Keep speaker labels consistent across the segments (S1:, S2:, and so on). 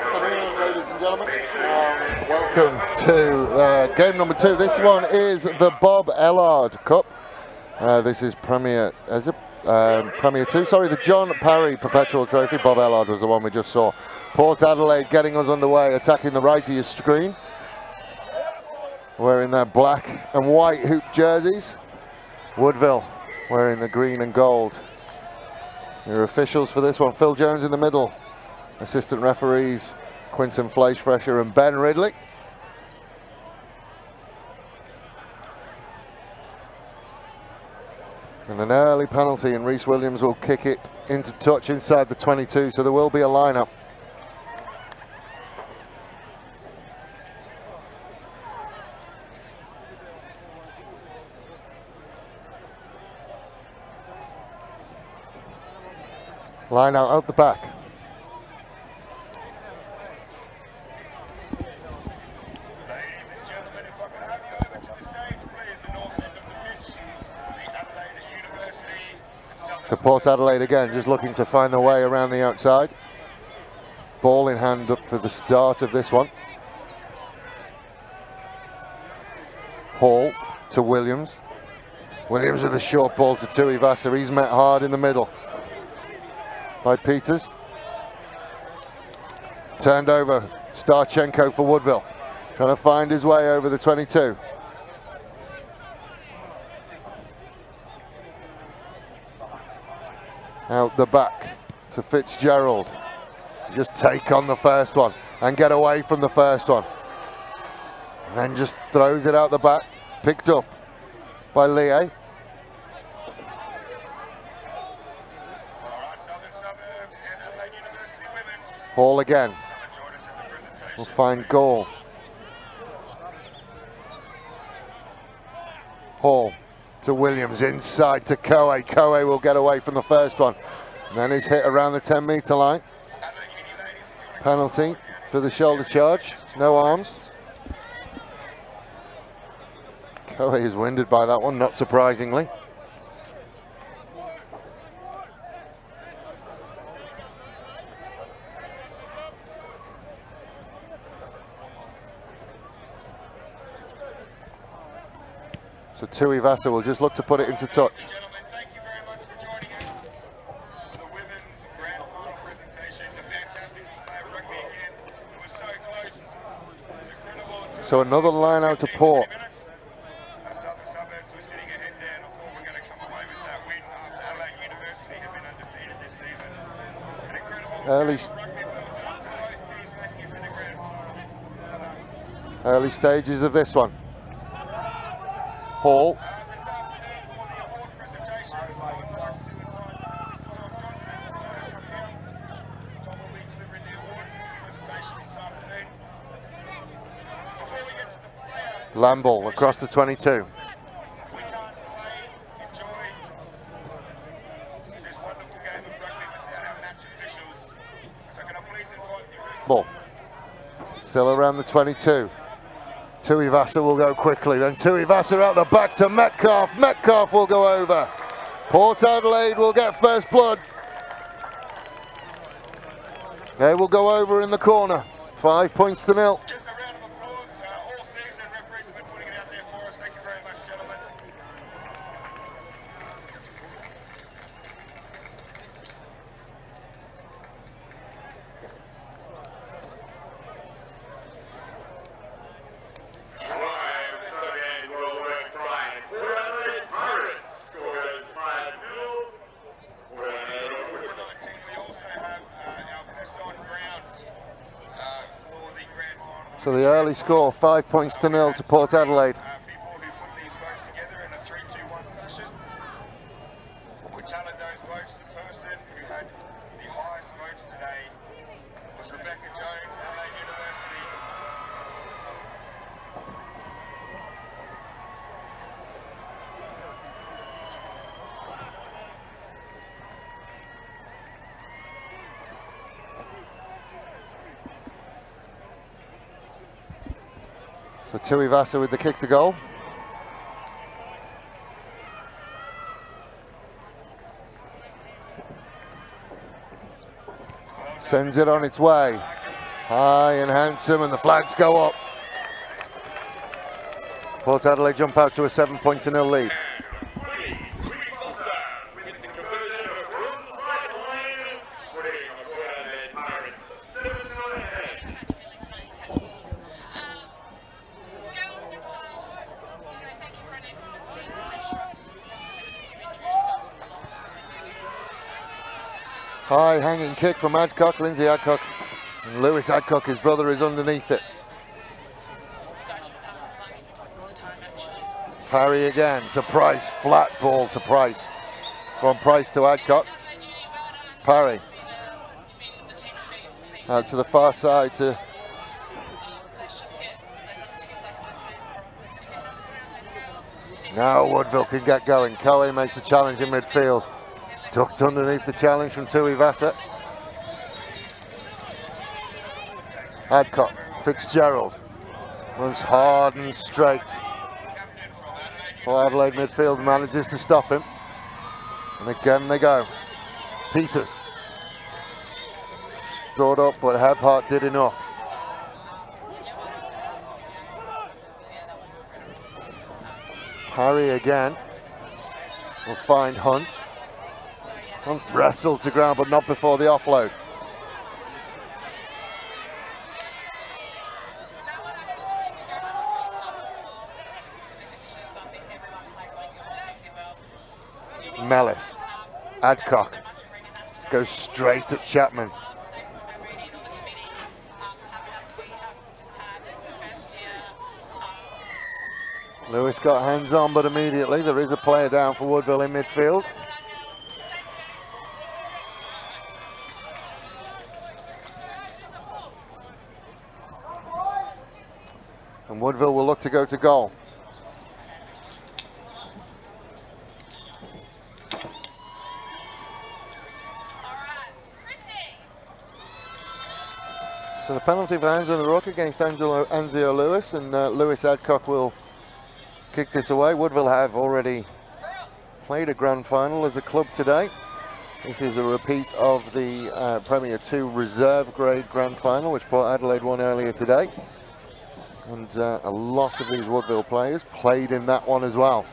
S1: afternoon, ladies and gentlemen. Welcome to game number 2. This one is the Bob Ellard Cup. This is Premier 2, the John Parry Perpetual Trophy. Bob Ellard was the one we just saw. Port Adelaide getting us underway, attacking the right of your screen, wearing their black and white hoop jerseys. Woodville wearing the green and gold. Your officials for this one: Phil Jones in the middle. Assistant referees Quinton Fleischfresher and Ben Ridley. And an early penalty, and Rhys Williams will kick it into touch inside the 22, so there will be a lineup. Line out the back. So Port Adelaide again, just looking to find their way around the outside. Ball in hand up for the start of this one. Hall to Williams. Williams with a short ball to Tuivasa. He's met hard in the middle by Peters. Turned over, Starchenko for Woodville. Trying to find his way over the 22. Out the back to Fitzgerald. Just take on the first one and get away from the first one. And then just throws it out the back. Picked up by Lie. Hall again. Will find goal. Hall to Williams, inside to Koe. Koe will get away from the first one. And then he's hit around the 10-metre line. Penalty for the shoulder charge. No arms. Koe is winded by that one, not surprisingly. So Tuivasa will just look to put it into touch. So another line out to Port. Early stages of this one. Hall. Lamble across the 22. Ball. Still around the 22. Tuivasa will go quickly, then Tuivasa out the back to Metcalf. Metcalf will go over. Port Adelaide will get first blood. They will go over in the corner. 5 points to 0. So the early score, 5 points to 0 to Port Adelaide. So Tuivasa with the kick to goal. Sends it on its way. High and handsome, and the flags go up. Port Adelaide jump out to a 7-0 lead. High hanging kick from Adcock, Lindsay Adcock. And Lewis Adcock, his brother, is underneath it. Parry again to Price, flat ball to Price. From Price to Adcock. Parry. Out to the far side to... Now Woodville can get going. Coe makes a challenge in midfield. Tucked underneath the challenge from Tuivasa. Adcock, Fitzgerald. Runs hard and straight. Well, Adelaide midfield manages to stop him. And again they go. Peters. Stored up, but Hebhart did enough. Parry again. Will find Hunt. Hunt wrestled to ground, but not before the offload. Mellis, Adcock goes straight at Chapman. Lewis got hands on, but immediately there is a player down for Woodville in midfield. And Woodville will look to go to goal. So the penalty for Angela the Rook against Anzio Lewis, and Lewis Adcock will kick this away. Woodville have already played a grand final as a club today. This is a repeat of the Premier 2 reserve grade grand final, which Port Adelaide won earlier today. And a lot of these Woodville players played in that one as well.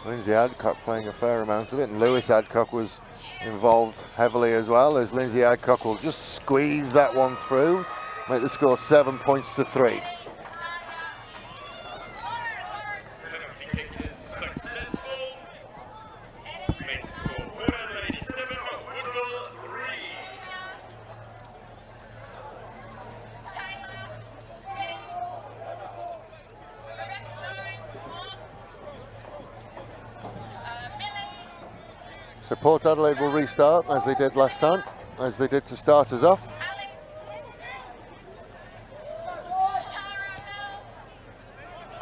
S1: Lindsay Adcock playing a fair amount of it, and Lewis Adcock was involved heavily as well, as Lindsay Adcock will just squeeze that one through, make the score 7-3. So Port Adelaide will restart as they did last time, as they did to start us off.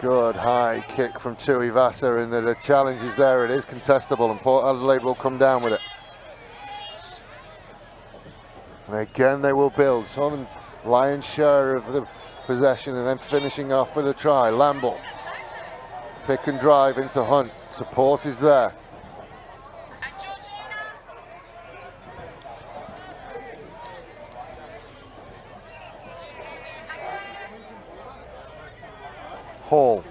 S1: Good high kick from Tuivasa, and the challenge is there. It is contestable, and Port Adelaide will come down with it. And again they will build. Some lion's share of the possession, and then finishing off with a try. Lamble. Pick and drive into Hunt. Support is there. Hall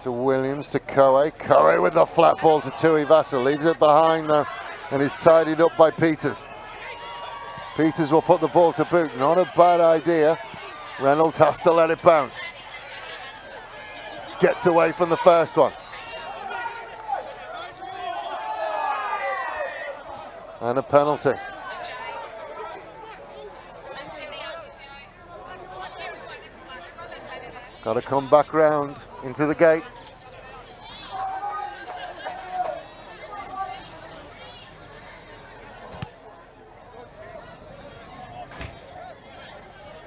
S1: to Williams, to Coe. Coe with the flat ball to Tuivasa, leaves it behind though, and is tidied up by Peters. Peters will put the ball to boot, not a bad idea. Reynolds has to let it bounce. Gets away from the first one. And a penalty. Got to come back round into the gate.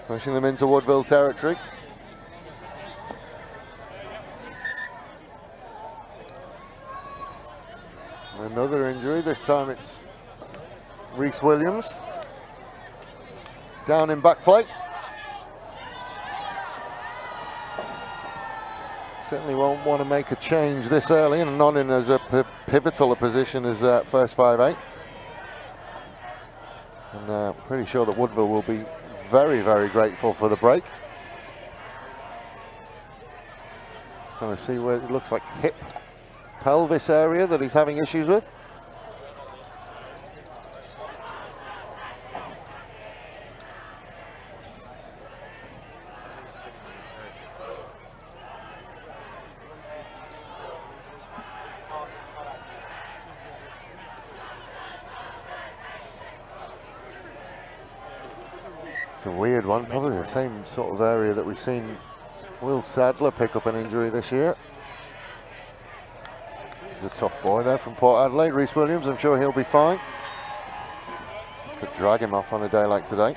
S1: Pushing them into Woodville territory. Another injury, this time it's Reese Williams. Down in back plate. Certainly won't want to make a change this early, and not in as a pivotal a position as first 5-8. And pretty sure that Woodville will be very, very grateful for the break. Trying to see where it looks like hip, pelvis area that he's having issues with. It's a weird one, probably the same sort of area that we've seen Will Sadler pick up an injury this year. He's a tough boy there from Port Adelaide. Rhys Williams, I'm sure he'll be fine. Just to drag him off on a day like today.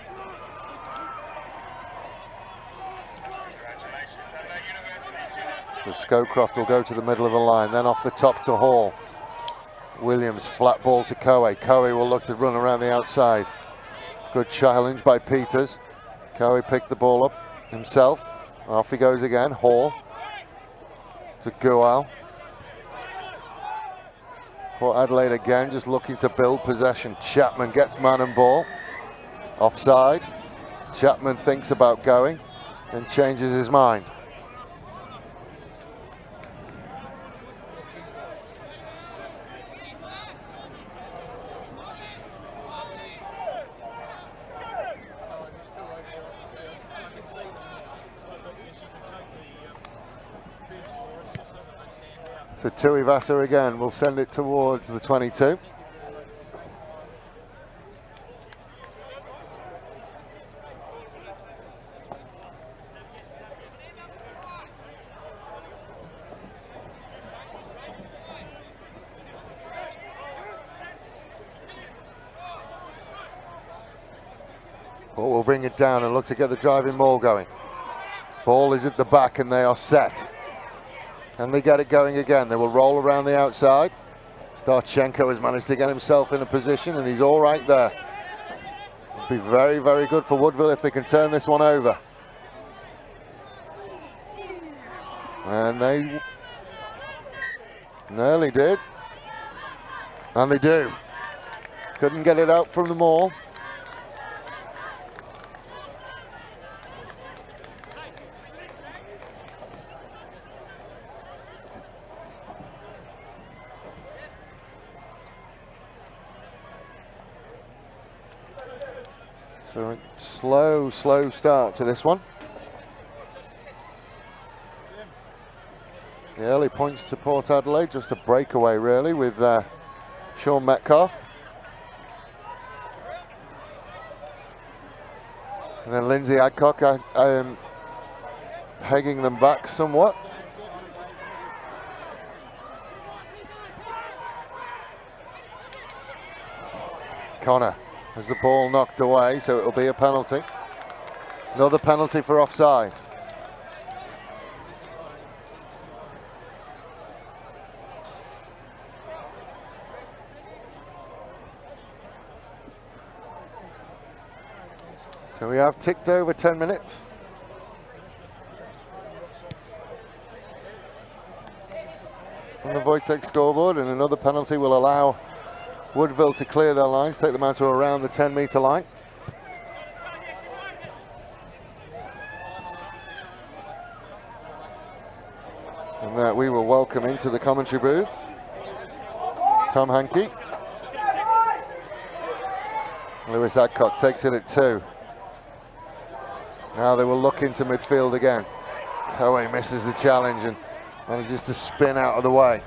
S1: So Scowcroft will go to the middle of the line, then off the top to Hall. Williams, flat ball to Coe. Coe will look to run around the outside. Good challenge by Peters. Coe picked the ball up himself. Off he goes again. Hall to Gual. Port Adelaide again, just looking to build possession. Chapman gets man and ball. Offside. Chapman thinks about going and changes his mind. So Tuivasa again will send it towards the 22. But we'll bring it down and look to get the driving maul going. Ball is at the back and they are set. And they get it going again. They will roll around the outside. Starchenko has managed to get himself in a position and he's all right there. It'll be very, very good for Woodville if they can turn this one over. And they nearly did. And they do. Couldn't get it out from the maul. So a slow start to this one. The early points to Port Adelaide, just a breakaway really with Sean Metcalf. And then Lindsay Adcock pegging them back somewhat. Connor has the ball knocked away, so it'll be a penalty. Another penalty for offside. So we have ticked over 10 minutes. On the Wojtek scoreboard, and another penalty will allow Woodville to clear their lines, take them out to around the 10-metre line. And we will welcome into the commentary booth Tom Hankey. Lewis Adcock takes it at 2. Now they will look into midfield again. Coe misses the challenge and manages to spin out of the way.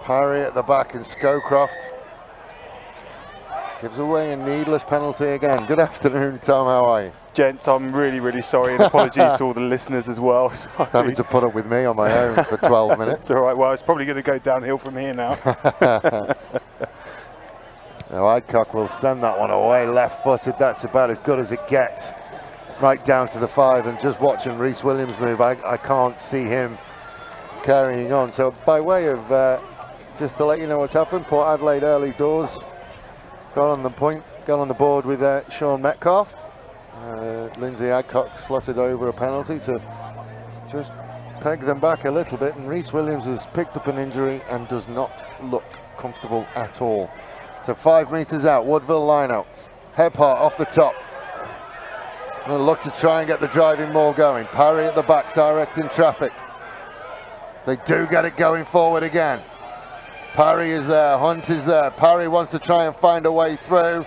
S1: Parry at the back and Scowcroft gives away a needless penalty again. Good afternoon, Tom, how are you?
S2: Gents, I'm really, really sorry, and apologies to all the listeners as well. Sorry.
S1: Having to put up with me on my own for 12 minutes.
S2: It's all right, well, it's probably going to go downhill from here now.
S1: Now Adcock will send that one away, left-footed. That's about as good as it gets. Right down to the 5, and just watching Rhys Williams move, I can't see him carrying on. So by way of just to let you know what's happened, Port Adelaide early doors got on the board with Sean Metcalf. Lindsay Adcock slotted over a penalty to just peg them back a little bit, and Rhys Williams has picked up an injury and does not look comfortable at all. So 5 meters out, Woodville line out. Hebhart off the top. Gonna look to try and get the driving maul going. Parry at the back, directing traffic. They do get it going forward again. Parry is there, Hunt is there. Parry wants to try and find a way through.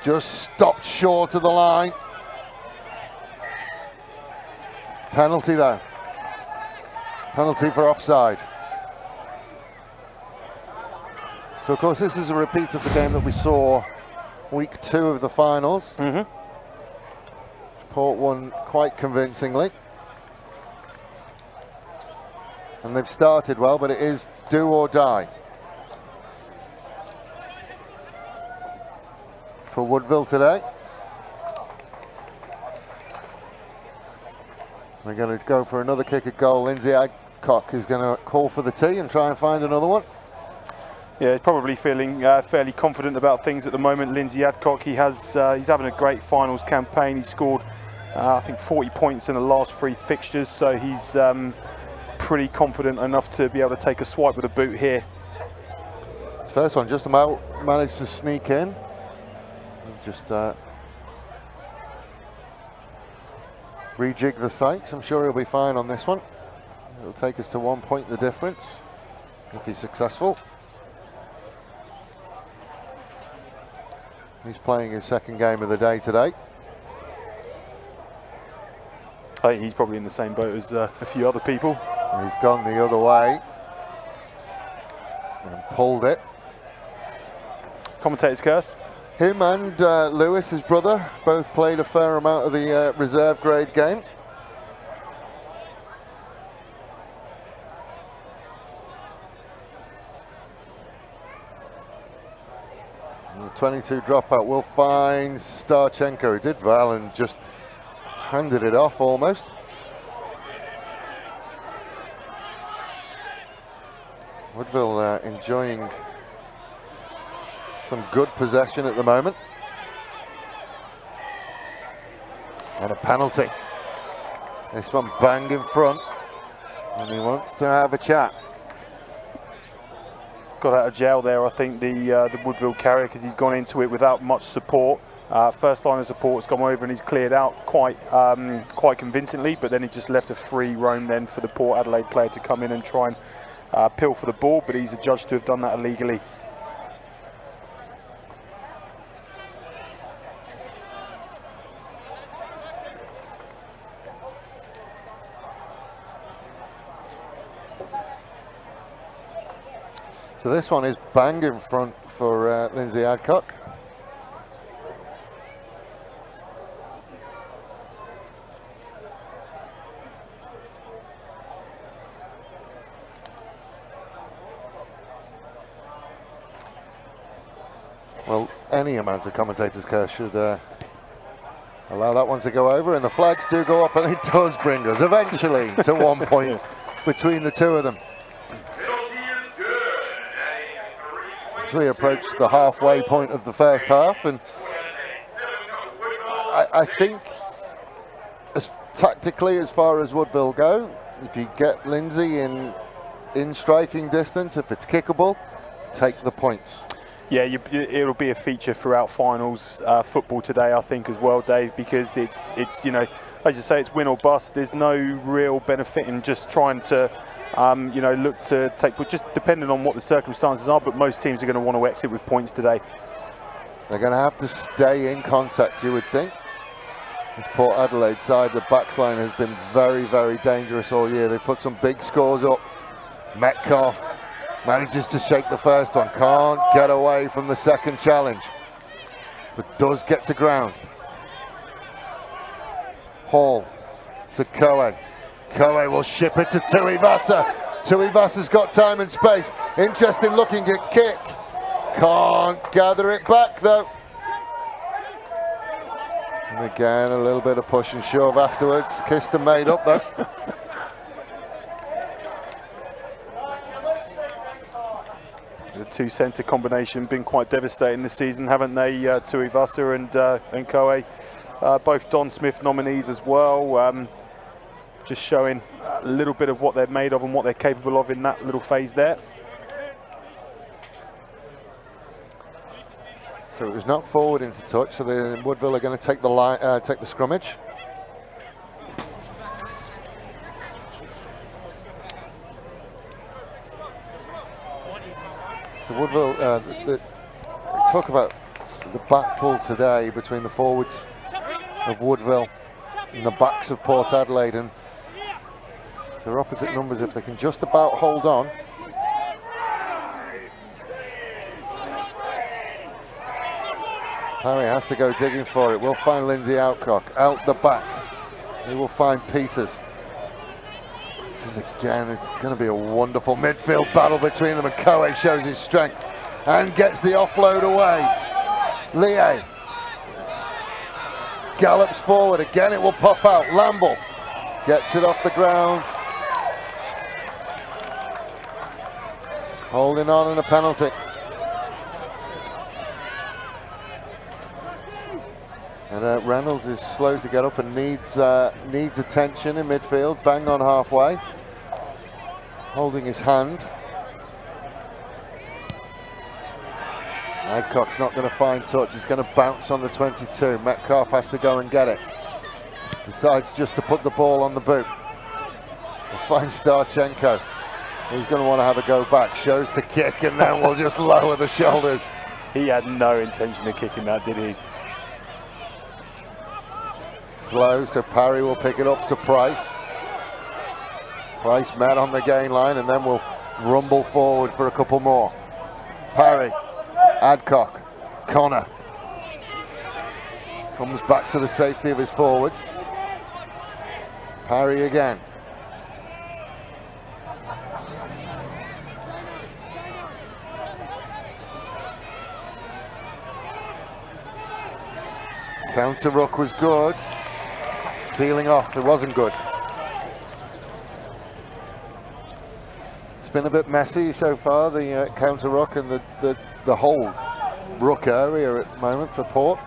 S1: Just stopped short of the line. Penalty there. Penalty for offside. So of course this is a repeat of the game that we saw week 2 of the finals. Port won quite convincingly. And they've started well, but it is do or die for Woodville today. They're going to go for another kick at goal. Lindsay Adcock is going to call for the tee and try and find another one.
S2: Yeah, he's probably feeling fairly confident about things at the moment. Lindsay Adcock, he's having a great finals campaign. He scored, I think, 40 points in the last 3 fixtures, so he's pretty confident enough to be able to take a swipe with a boot here.
S1: First one just about managed to sneak in. Just rejig the sights. I'm sure he'll be fine on this one. It'll take us to 1 point the difference if he's successful. He's playing his 2nd game of the day today.
S2: I think he's probably in the same boat as a few other people.
S1: He's gone the other way and pulled it.
S2: Commentator's curse.
S1: Him and Lewis, his brother, both played a fair amount of the reserve grade game. And the 22 dropout will find Starchenko, who did well and just handed it off almost. Woodville enjoying some good possession at the moment. And a penalty. This one banged in front, and he wants to have a chat.
S2: Got out of jail there, I think, the Woodville carrier, because he's gone into it without much support. First line of support's gone over and he's cleared out quite convincingly, but then he just left a free roam then for the Port Adelaide player to come in and try and pill for the ball, but he's adjudged to have done that illegally.
S1: So this one is bang in front for Lindsay Adcock. Well, any amount of commentators' curse should allow that one to go over, and the flags do go up, and it does bring us eventually to 1 point between the two of them. As we approach the halfway point of the first half, and I think as tactically as far as Woodville go, if you get Lindsay in striking distance, if it's kickable, take the points.
S2: Yeah, it'll be a feature throughout finals football today, I think, as well, Dave, because it's you know, as you say, it's win or bust. There's no real benefit in just trying to you know, look to take, but just depending on what the circumstances are, but most teams are going to want to exit with points today.
S1: They're going to have to stay in contact, you would think. This Port Adelaide side, the backsline has been very, very dangerous all year. They've put some big scores up. Metcalf manages to shake the first one, can't get away from the second challenge, but does get to ground. Hall to Koe. Koe will ship it to Tuivasa. Tuivasa's got time and space. Interesting looking at kick. Can't gather it back though. And again, a little bit of push and shove afterwards. Kissed and made up though.
S2: The two centre combination been quite devastating this season, haven't they? Tuivasa and Koe, both Don Smith nominees as well. Just showing a little bit of what they're made of and what they're capable of in that little phase there.
S1: So it was not forward into touch. So the Woodville are going to take the scrummage. So Woodville, they talk about the battle today between the forwards of Woodville and the backs of Port Adelaide, and they're opposite numbers if they can just about hold on. Harry has to go digging for it. We'll find Lindsay Outcock out the back. He will find Peters. This is again, it's going to be a wonderful midfield battle between them, and Coe shows his strength and gets the offload away. Lie gallops forward, again it will pop out. Lamble gets it off the ground. Holding on and a penalty. And Reynolds is slow to get up and needs attention in midfield, bang on halfway. Holding his hand. Adcock's not going to find touch, he's going to bounce on the 22. Metcalf has to go and get it. Decides just to put the ball on the boot. We'll find Starchenko. He's going to want to have a go back. Shows to kick and then we'll just lower the shoulders.
S2: He had no intention of kicking that, did he?
S1: Slow, so Parry will pick it up to Price. Price met on the gain line and then will rumble forward for a couple more. Parry, Adcock, Connor. Comes back to the safety of his forwards. Parry again. Counter ruck was good. Sealing off, it wasn't good. It's been a bit messy so far, the counter ruck and the whole ruck area at the moment for Port.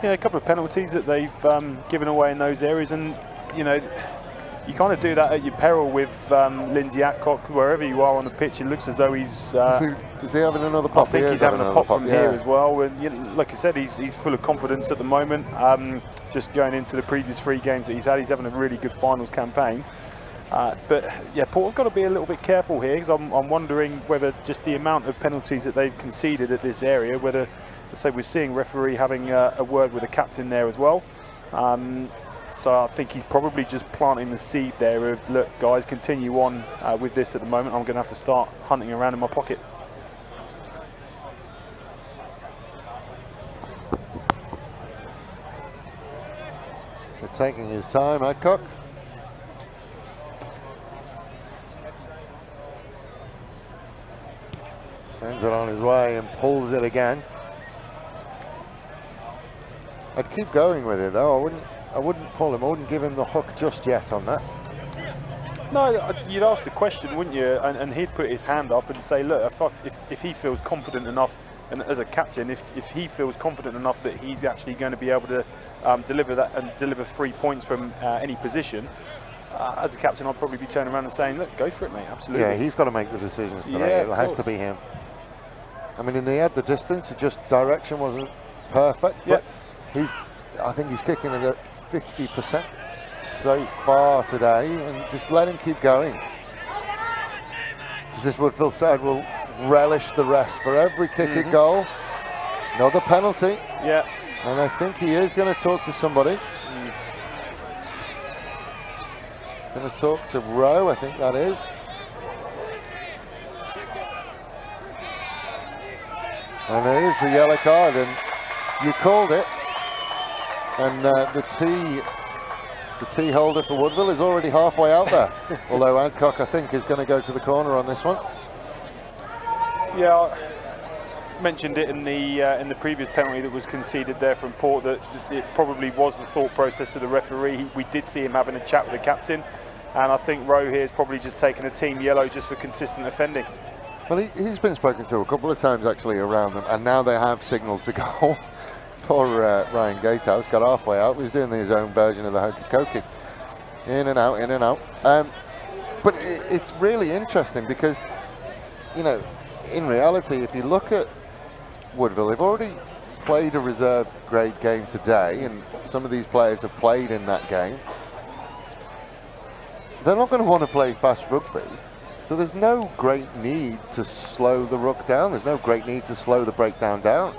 S2: Yeah, a couple of penalties that they've given away in those areas, and you know, you kind of do that at your peril with Lindsay Adcock. Wherever you are on the pitch, it looks as though he's.
S1: Is he having another pop?
S2: I think he's having a pop from here as well. And you know, like I said, he's full of confidence at the moment. Just going into the previous 3 games that he's had, he's having a really good finals campaign. But yeah, Port have got to be a little bit careful here, because I'm wondering whether just the amount of penalties that they've conceded at this area, whether, let's say, we're seeing referee having a word with the captain there as well. So I think he's probably just planting the seed there of, look guys, continue on with this at the moment. I'm going to have to start hunting around in my pocket.
S1: So taking his time, Adcock. Sends it on his way and pulls it again. I'd keep going with it though. I wouldn't pull him. I wouldn't give him the hook just yet on that.
S2: No, you'd ask the question, wouldn't you? And he'd put his hand up and say, look, if he feels confident enough, and as a captain, if he feels confident enough that he's actually going to be able to deliver that and deliver 3 points from any position, as a captain, I'd probably be turning around and saying, look, go for it, mate, absolutely.
S1: Yeah, he's got to make the decisions today.
S2: Yeah,
S1: it has to be him. I mean, in the end, the distance, just direction wasn't perfect, but I think he's kicking it at 50% so far today, and just let him keep going. This Woodville side will relish the rest for every kick at goal. Another penalty.
S2: Yeah.
S1: And I think he is going to talk to somebody. Going to talk to Rowe, I think that is. And there is the yellow card, and you called it. And the tee holder for Woodville is already halfway out there. Although Adcock, I think, is going to go to the corner on this one.
S2: Yeah, I mentioned it in the previous penalty that was conceded there from Port, that it probably was the thought process of the referee. We did see him having a chat with the captain, and I think Rowe here has probably just taken a team yellow just for consistent offending.
S1: Well, he's been spoken to a couple of times actually around them, and now they have signalled to goal. Poor Ryan Gatehouse got halfway out. He was doing his own version of the hokey cokey. In and out, in and out. But it's really interesting because, you know, in reality, if you look at Woodville, they've already played a reserve grade game today, and some of these players have played in that game. They're not going to want to play fast rugby, so there's no great need to slow the ruck down. There's no great need to slow the breakdown down.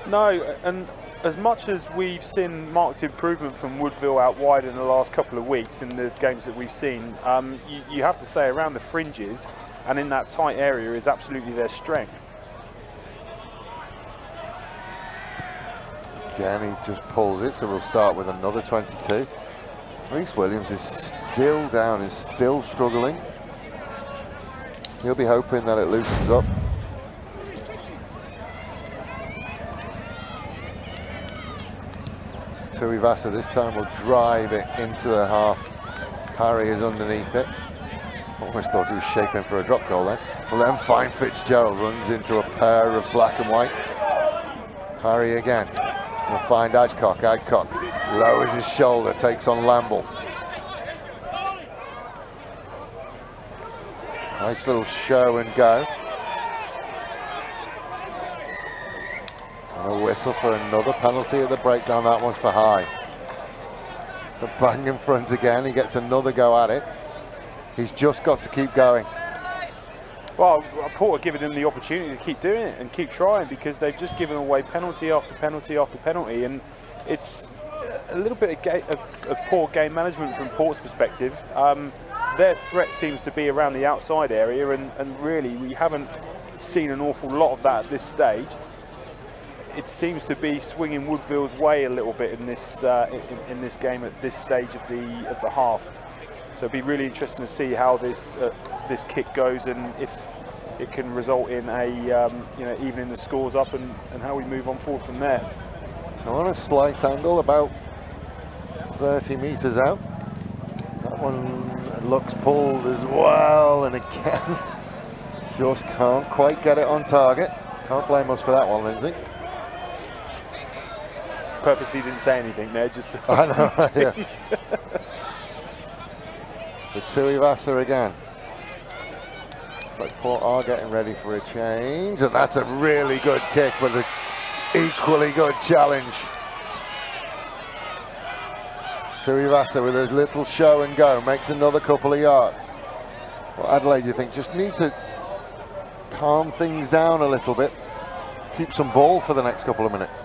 S2: No, and as much as we've seen marked improvement from Woodville out wide in the last couple of weeks in the games that we've seen, you have to say around the fringes and in that tight area is absolutely their strength.
S1: Again, he just pulls it, so we'll start with another 22. Rhys Williams is still down, is still struggling. He'll be hoping that it loosens up. Tuivasa this time will drive it into the half. Harry is underneath it. Almost thought he was shaping for a drop goal then. Well, then fine Fitzgerald runs into a pair of black and white. Harry again. We'll find Adcock. Adcock lowers his shoulder, takes on Lamble. Nice little show and go. And a whistle for another penalty at the breakdown. That one's for High. So bang in front again. He gets another go at it. He's just got to keep going.
S2: Well, Port are giving him the opportunity to keep doing it and keep trying, because they've just given away penalty after penalty after penalty, and it's a little bit of poor game management from Port's perspective. Their threat seems to be around the outside area, and really we haven't seen an awful lot of that at this stage. It seems to be swinging Woodville's way a little bit in this game at this stage of the half. So it'd be really interesting to see how this kick goes, and if it can result in evening the scores up, and how we move on forward from there.
S1: On a slight angle, about 30 metres out. That one looks pulled as well, and again, just can't quite get it on target. Can't blame us for that one, Lindsay.
S2: Purposely didn't say anything there, just.
S1: I know, yeah. So Tuivasa again. Looks like Port are getting ready for a change, and that's a really good kick with an equally good challenge. Tuivasa with a little show and go, makes another couple of yards. Well, Adelaide, you think, just need to calm things down a little bit, keep some ball for the next couple of minutes.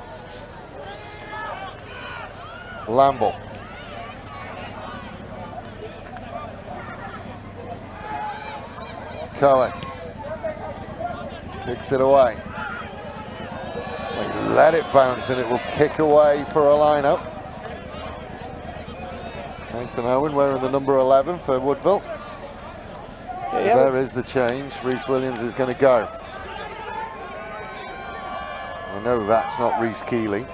S1: Lamble. Cohen kicks it away. They let it bounce, and it will kick away for a line-up. Nathan Owen wearing the number 11 for Woodville.
S2: Yeah.
S1: There is the change. Rhys Williams is going to go. I know that's not Rhys Keeley.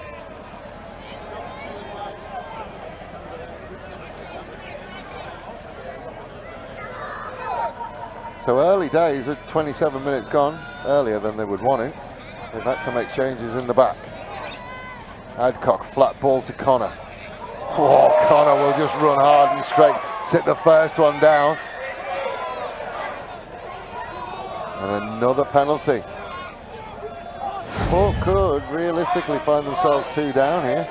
S1: So early days, with 27 minutes gone, earlier than they would want it. They've had to make changes in the back. Adcock, flat ball to Connor. Oh, Connor will just run hard and straight, sit the first one down. And another penalty. Port could realistically find themselves 2 down here.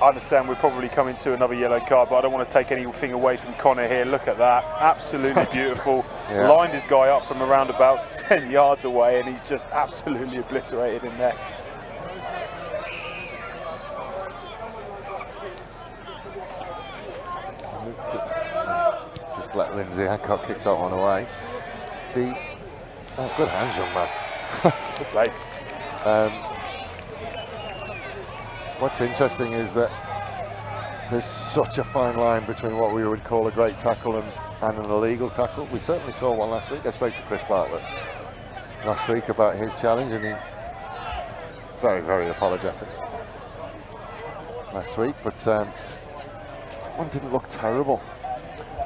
S2: I understand we're probably coming to another yellow card, but I don't want to take anything away from Connor here. Look at that, absolutely beautiful.
S1: Yeah.
S2: Lined his guy up from around about 10 yards away, and he's just absolutely obliterated in there.
S1: Just let Lindsay Adcock kick that one away. Good hands, young man.
S2: Good play.
S1: What's interesting is that there's such a fine line between what we would call a great tackle and an illegal tackle. We certainly saw one last week. I spoke to Chris Bartlett last week about his challenge, and he very, very apologetic last week, but one didn't look terrible.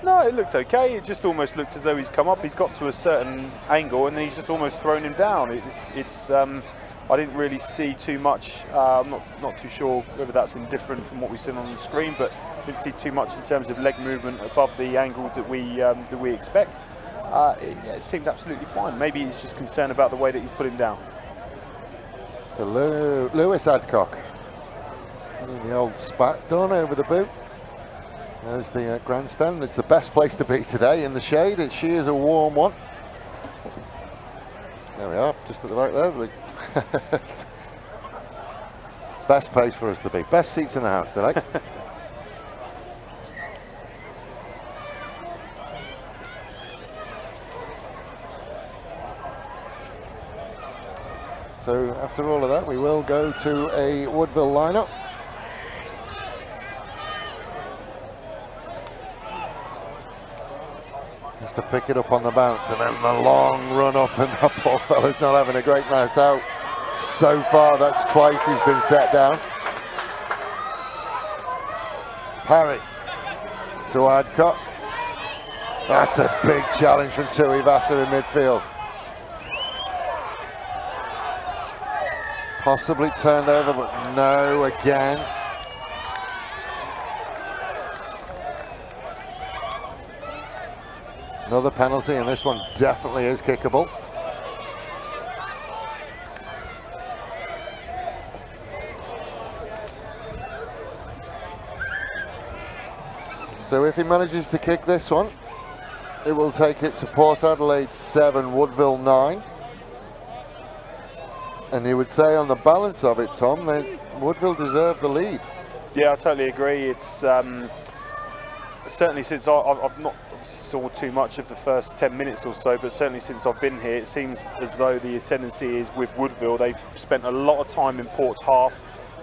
S2: No, it looked okay. It just almost looked as though he's come up. He's got to a certain angle, and then he's just almost thrown him down. I didn't really see too much. I'm not too sure whether that's indifferent from what we've seen on the screen, but didn't see too much in terms of leg movement above the angles that we expect. it seemed absolutely fine. Maybe he's just concerned about the way that he's put him down.
S1: So Lewis Adcock, getting the old spat done over the boot. There's the grandstand. It's the best place to be today in the shade. She is a warm one. There we are, just at the right there. Best place for us to be. Best seats in the house today. So after all of that, we will go to a Woodville lineup. Just to pick it up on the bounce, and then the long run up, and that poor fella's not having a great night out. So far, that's twice he's been set down. Parry to Adcock. That's a big challenge from Tui Vassar in midfield. Possibly turned over, but no again. Another penalty, and this one definitely is kickable. So if he manages to kick this one, it will take it to Port Adelaide 7, Woodville 9. And you would say on the balance of it, Tom, that Woodville deserved the lead.
S2: Yeah, I totally agree. It's certainly since I've not obviously saw too much of the first 10 minutes or so, but certainly since I've been here, it seems as though the ascendancy is with Woodville. They've spent a lot of time in Port's half.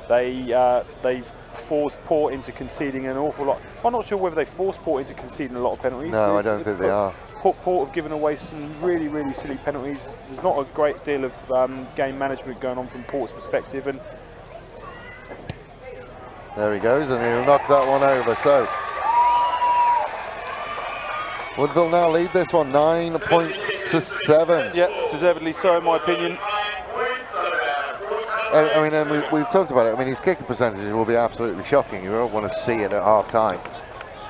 S2: They've forced Port into conceding an awful lot. I'm not sure whether they forced Port into conceding a lot of penalties.
S1: No, I don't think they are.
S2: Port have given away some really, really silly penalties. There's not a great deal of game management going on from Port's perspective, and
S1: there he goes, and he'll knock that one over. So Woodville now lead this one 9 points to 7.
S2: Yeah, deservedly so, in my opinion.
S1: I mean, we've talked about it. I mean, his kicking percentage will be absolutely shocking. You don't want to see it at half time.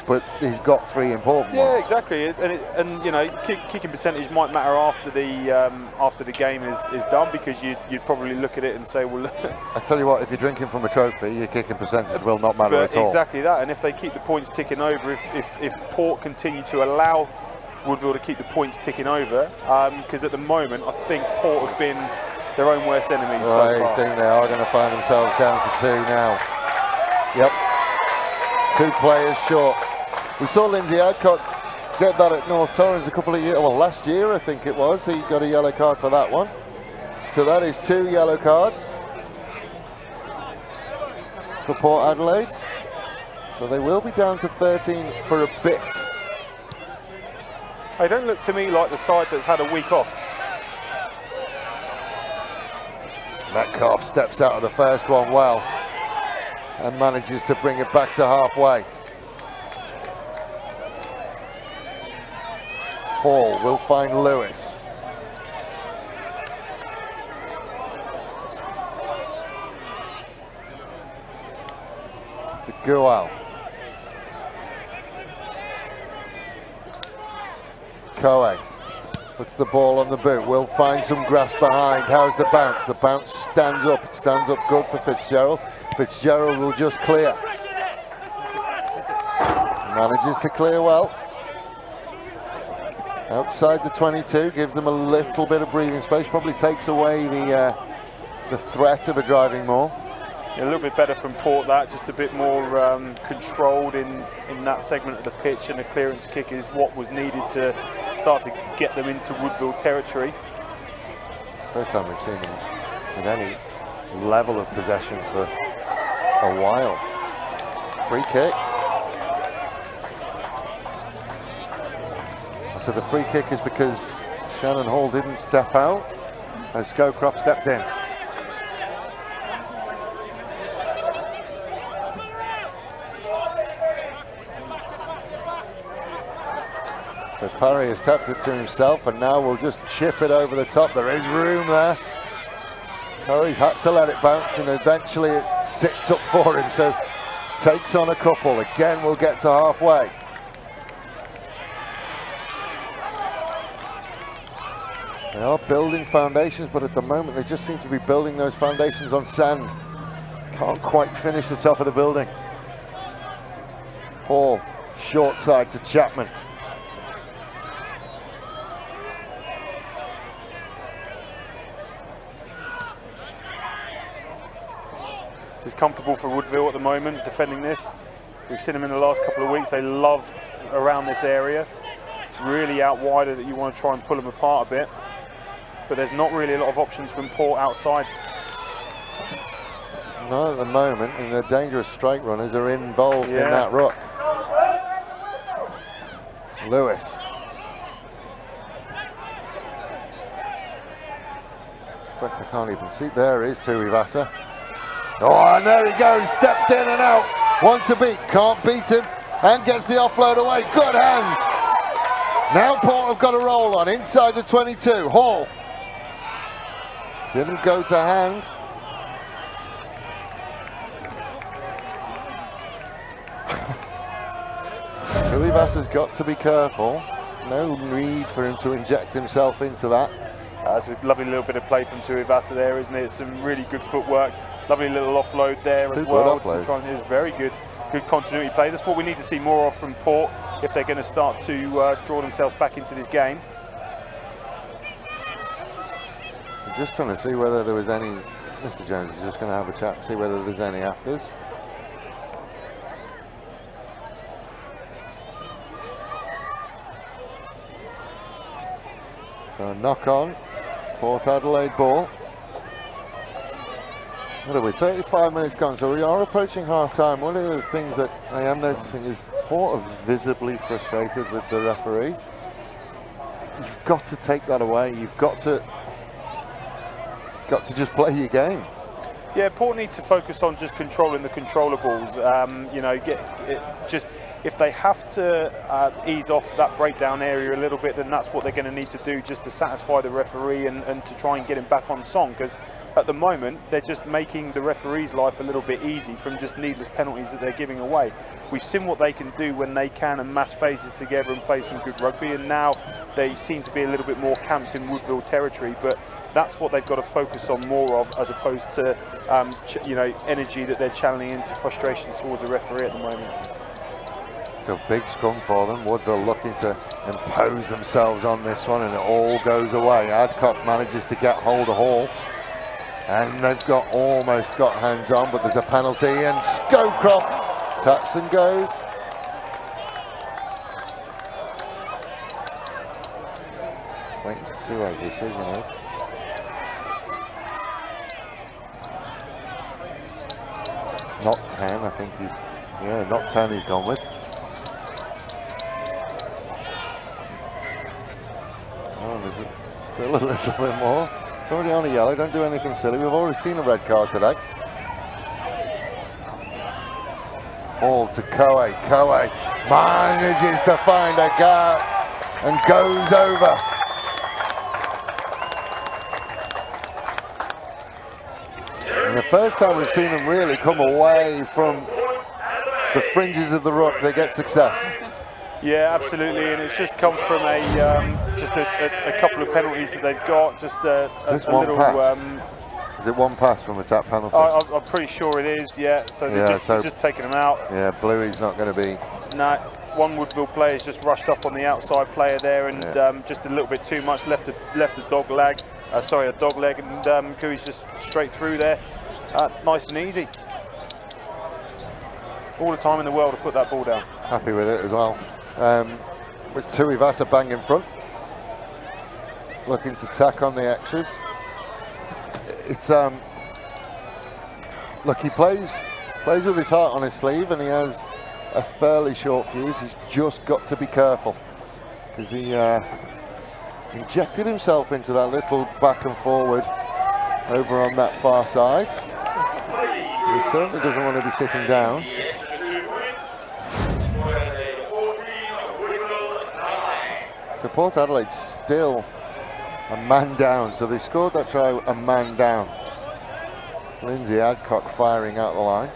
S1: But he's got 3 important ones.
S2: Yeah, exactly. And you know, kicking percentage might matter after the game is done, because you'd probably look at it and say, well,
S1: I tell you what, if you're drinking from a trophy, your kicking percentage will not matter at all.
S2: Exactly that. And if they keep the points ticking over, if Port continue to allow Woodville to keep the points ticking over, because at the moment I think Port have been their own worst enemies so far.
S1: I think they are going to find themselves down to 2 now. Yep, 2 players short. We saw Lindsay Adcock get that at North Torrens a couple of years, well, last year I think it was. He got a yellow card for that one. So that is 2 yellow cards for Port Adelaide. So they will be down to 13 for a bit.
S2: They don't look to me like the side that's had a week off.
S1: Metcalf steps out of the first one well and manages to bring it back to halfway. Paul will find Lewis. To Gual. Coe puts the ball on the boot. Will find some grass behind. How's the bounce? The bounce stands up. It stands up good for Fitzgerald. Fitzgerald will just clear. Manages to clear well. Outside the 22, gives them a little bit of breathing space. Probably takes away the threat of a driving maul.
S2: A little bit better from Port, that just a bit more controlled in that segment of the pitch, and a clearance kick is what was needed to start to get them into Woodville territory.
S1: First time we've seen them with any level of possession for a while. Free kick. So the free kick is because Shannon Hall didn't step out as Scowcroft stepped in. So Parry has tapped it to himself, and now we'll just chip it over the top. There is room there. Oh, he's had to let it bounce, and eventually it sits up for him, so takes on a couple. Again, we'll get to halfway. They are building foundations, but at the moment they just seem to be building those foundations on sand. Can't quite finish the top of the building. Hall, short side to Chapman.
S2: It's comfortable for Woodville at the moment, defending this. We've seen them in the last couple of weeks. They love around this area. It's really out wider that you want to try and pull them apart a bit. But there's not really a lot of options from Port outside.
S1: Not at the moment, and the dangerous strike runners are involved in that ruck. Lewis. In fact, I can't even see. There is Tuivasa. Oh, and there he goes, stepped in and out. One to beat, can't beat him, and gets the offload away. Good hands. Now Port have got a roll on inside the 22. Hall. Didn't go to hand. Tuivasa's got to be careful. No need for him to inject himself into that.
S2: That's a lovely little bit of play from Tuivasa there, isn't it? Some really good footwork. Lovely little offload there as well. To try and, it was very good continuity play. That's what we need to see more of from Port if they're going to start to draw themselves back into this game.
S1: So just trying to see whether there was any. Mr. Jones is just going to have a chat, see whether there's any afters. So a knock on, Port Adelaide ball. What are we, 35 minutes gone, so we are approaching half time. One of the things that I am noticing is Port are visibly frustrated with the referee. You've got to take that away. You've got to just play your game.
S2: Yeah, Port need to focus on just controlling the controllables. You know, if they have to ease off that breakdown area a little bit, then that's what they're going to need to do just to satisfy the referee and to try and get him back on song. Because at the moment, they're just making the referee's life a little bit easy from just needless penalties that they're giving away. We've seen what they can do when they can amass phases together and play some good rugby, and now they seem to be a little bit more camped in Woodville territory. But that's what they've got to focus on more of, as opposed to you know, energy that they're channeling into frustration towards the referee at the moment.
S1: So big scrum for them. Woodville looking to impose themselves on this one, and it all goes away. Adcock manages to get hold of Hall, and they've almost got hands on, but there's a penalty, and Scowcroft taps and goes. Waiting to see what the decision is. Not 10, I think he's, yeah, not 10 he's gone with. Oh, there's still a little bit more. It's already on a yellow, don't do anything silly. We've already seen a red card today. Ball to Koe. Koe manages to find a gap and goes over. And the first time we've seen them really come away from the fringes of the ruck, they get success.
S2: Yeah, absolutely, and it's just come from just a couple of penalties that they've got. Just a little. Pass.
S1: Is it one pass from a tap penalty?
S2: I'm pretty sure it is. Yeah, so they're just taking them out.
S1: Yeah, Bluey's not going to be.
S2: No, one Woodville player's just rushed up on the outside player there, and just a little bit too much left a dog leg. Sorry, a dog leg, and Cooey's just straight through there. Nice and easy. All the time in the world to put that ball down.
S1: Happy with it as well. With Tuivasa bang in front, looking to tack on the extras. It's look, he plays with his heart on his sleeve, and he has a fairly short fuse. He's just got to be careful, because he injected himself into that little back and forward over on that far side. He certainly doesn't want to be sitting down. So Port Adelaide still a man down, so they scored that try a man down. It's Lindsay Adcock firing out the line.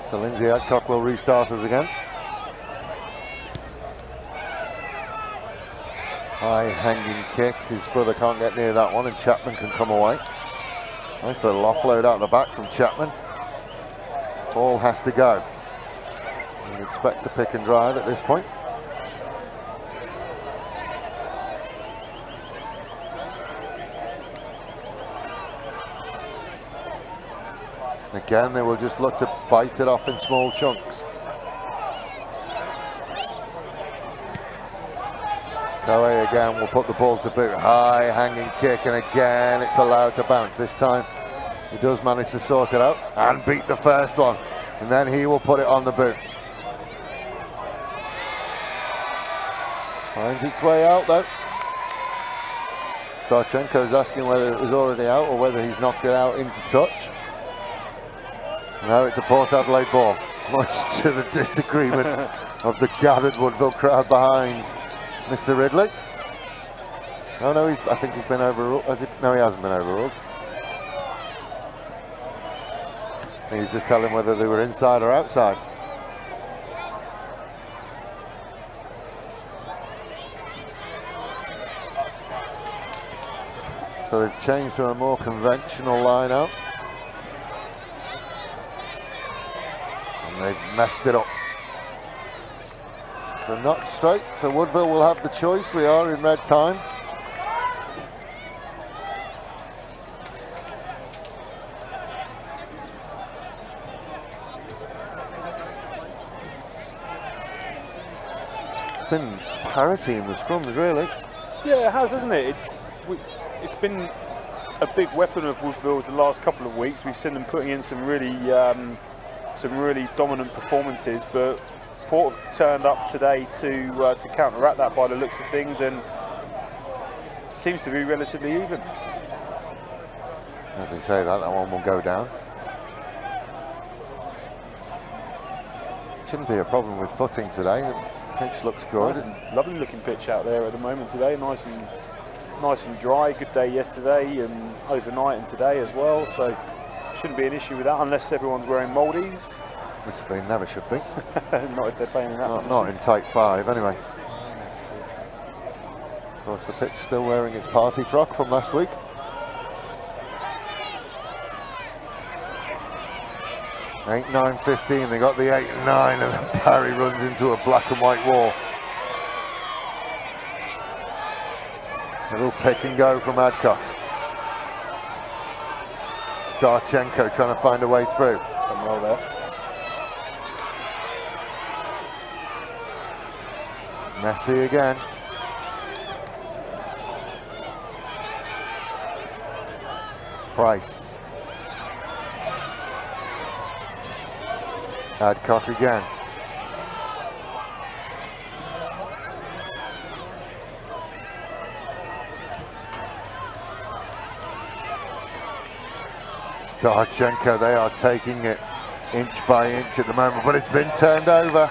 S1: So Lindsay Adcock will restart us again. High hanging kick. His brother can't get near that one, and Chapman can come away. Nice little offload out the back from Chapman. Ball has to go. You'd expect to pick and drive at this point. Again, they will just look to bite it off in small chunks. Coe again will put the ball to boot. High hanging kick, and again it's allowed to bounce. This time he does manage to sort it out and beat the first one, and then he will put it on the boot. Finds its way out though. Starchenko's asking whether it was already out or whether he's knocked it out into touch. No, it's a Port Adelaide ball, much to the disagreement of the gathered Woodville crowd behind Mr. Ridley. Oh no, I think he's been overruled. No, he hasn't been overruled. He's just telling whether they were inside or outside. So they've changed to a more conventional line-out. And they've messed it up. So not straight, so Woodville will have the choice. We are in red time. It's been parity in the scrums, really.
S2: Yeah, it has, hasn't it? It's been a big weapon of Woodville's the last couple of weeks. We've seen them putting in some really dominant performances, but Port have turned up today to counteract that by the looks of things, and it seems to be relatively even.
S1: As we say that one will go down. Shouldn't be a problem with footing today. The pitch looks good.
S2: Nice, lovely looking pitch out there at the moment today. Nice and dry. Good day yesterday and overnight and today as well. So shouldn't be an issue with that unless everyone's wearing Maldives.
S1: Which they never should be.
S2: Not if they're playing in that position.
S1: Not in tight 5 anyway. Of course the pitch still wearing its party frock from last week. Eight, 9, 15. They got the 8 and 9, and then Parry runs into a black and white wall. A little pick and go from Adcock. Starchenko trying to find a way through.
S2: Done well there.
S1: Messi again. Price. Adcock again. Starchenko, they are taking it inch by inch at the moment, but it's been turned over.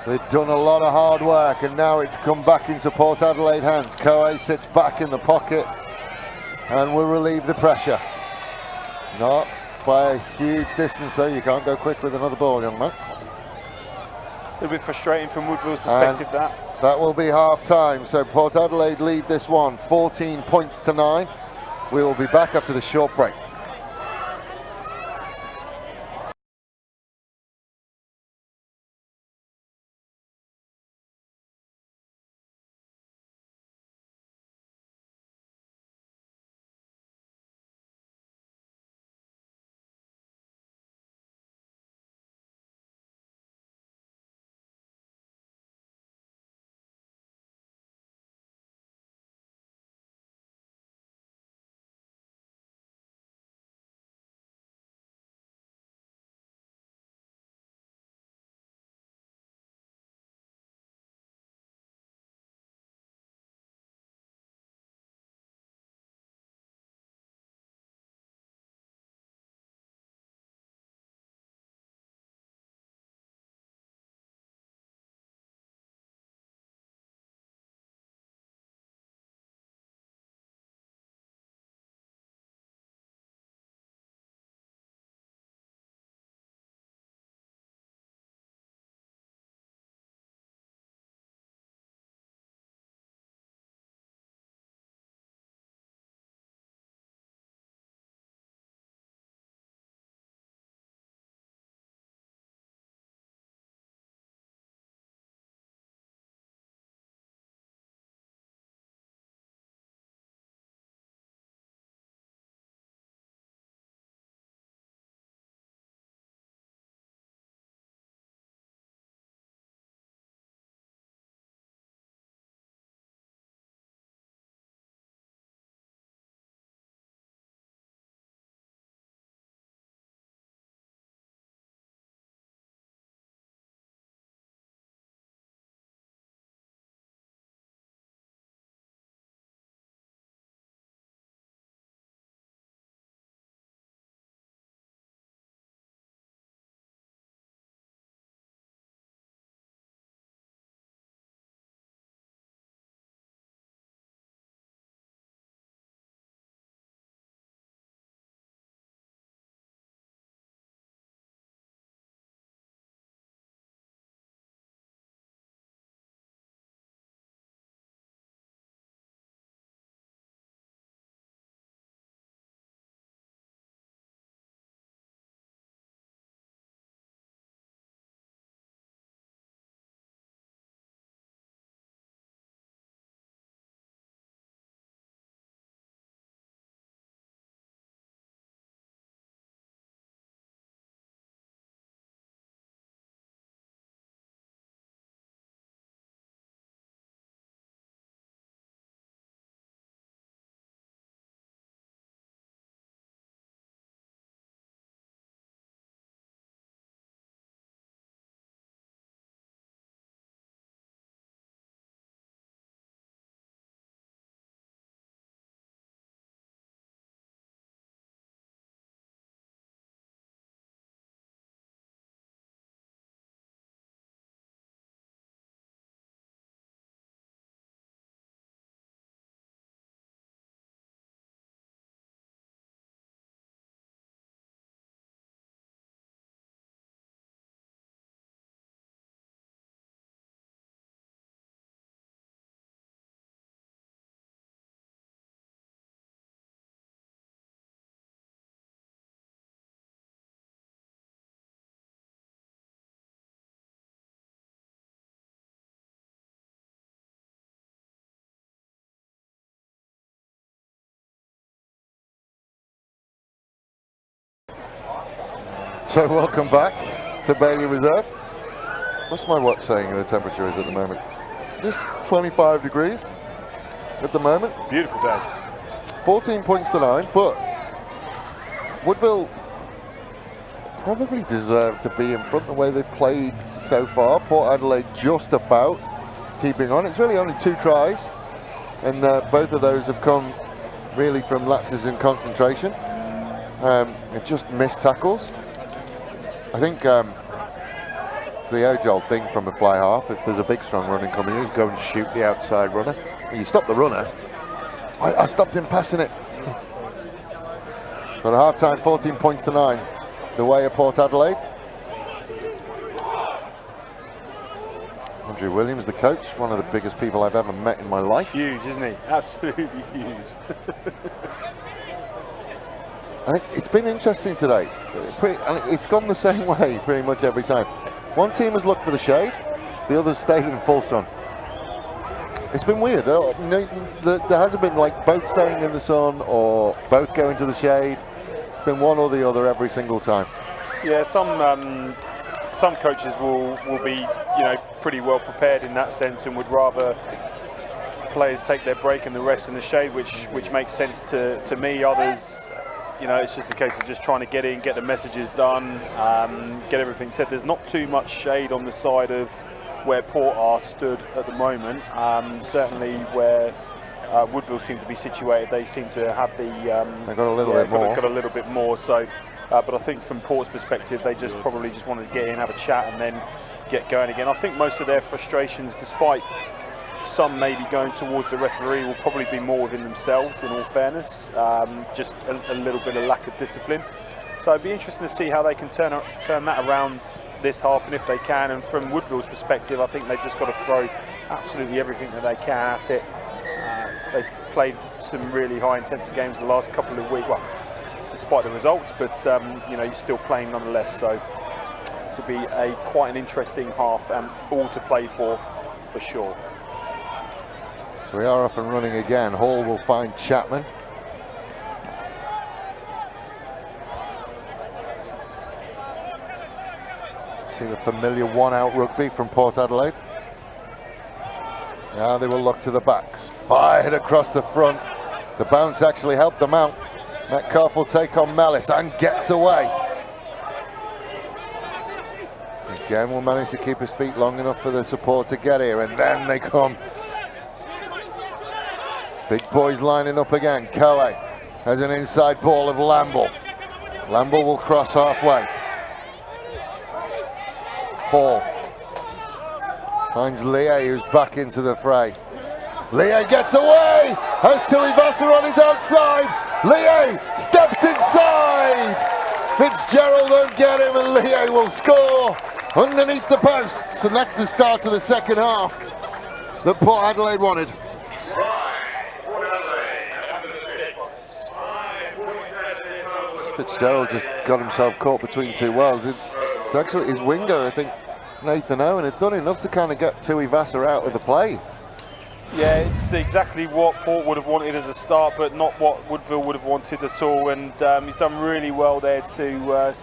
S1: They've done a lot of hard work, and now it's come back into Port Adelaide hands. Coe sits back in the pocket and will relieve the pressure. Not by a huge distance though. You can't go quick with another ball, young man.
S2: A little bit frustrating from Woodville's perspective,
S1: that will be half time. So Port Adelaide lead this one 14 points to 9. We will be back after the short break. So welcome back to Bailey Reserve. What's my watch saying the temperature is at the moment? Just 25 degrees at the moment.
S2: Beautiful day.
S1: 14 points to 9, but Woodville probably deserve to be in front the way they've played so far. Port Adelaide just about keeping on. It's really only 2 tries, and both of those have come really from lapses in concentration. Just missed tackles. I think it's the age-old thing from a fly half. If there's a big, strong running coming in, you go and shoot the outside runner. When you stop the runner, I stopped him passing it. But at half-time, 14 points to 9. The way of Port Adelaide. Andrew Williams, the coach, one of the biggest people I've ever met in my life.
S2: Huge, isn't he? Absolutely huge.
S1: And it's been interesting today. And it's gone the same way pretty much every time. One team has looked for the shade, the others stayed in full sun. It's been weird. There hasn't been like both staying in the sun or both going to the shade. It's been one or the other every single time.
S2: Yeah, some coaches will be, pretty well prepared in that sense and would rather players take their break and the rest in the shade, which makes sense to me. Others, it's just a case of just trying to get in, get the messages done, get everything said. There's not too much shade on the side of where Port are stood at the moment. Certainly where Woodville seem to be situated, they seem to have the
S1: they've got a little bit more.
S2: Got a little bit more. So, but I think from Port's perspective, they probably just wanted to get in, have a chat, and then get going again. I think most of their frustrations, despite some maybe going towards the referee, will probably be more within themselves, in all fairness. Just a little bit of lack of discipline. So it'd be interesting to see how they can turn that around this half, and if they can. And from Woodville's perspective, I think they've just got to throw absolutely everything that they can at it. They've played some really high intensity games the last couple of weeks, well, despite the results, but you're still playing nonetheless. So this will be quite an interesting half, and all to play for sure.
S1: So we are off and running again. Hall will find Chapman. See the familiar one-out rugby from Port Adelaide. Now they will look to the backs. Fired across the front. The bounce actually helped them out. Metcalf will take on Mellis and gets away. Again, will manage to keep his feet long enough for the support to get here, and then they come. Big boys lining up again. Coe has an inside ball of Lamble. Lamble will cross halfway. Hall finds Lie, who's back into the fray. Lie gets away, has Tuivasa on his outside. Lie steps inside. Fitzgerald won't get him, and Lie will score underneath the posts. And that's the start of the second half that Port Adelaide wanted. Fitzgerald just got himself caught between two worlds. It's actually his winger, I think, Nathan Owen, had done enough to kind of get Tuivasa out of the play.
S2: Yeah, it's exactly what Port would have wanted as a start, but not what Woodville would have wanted at all. And he's done really well there to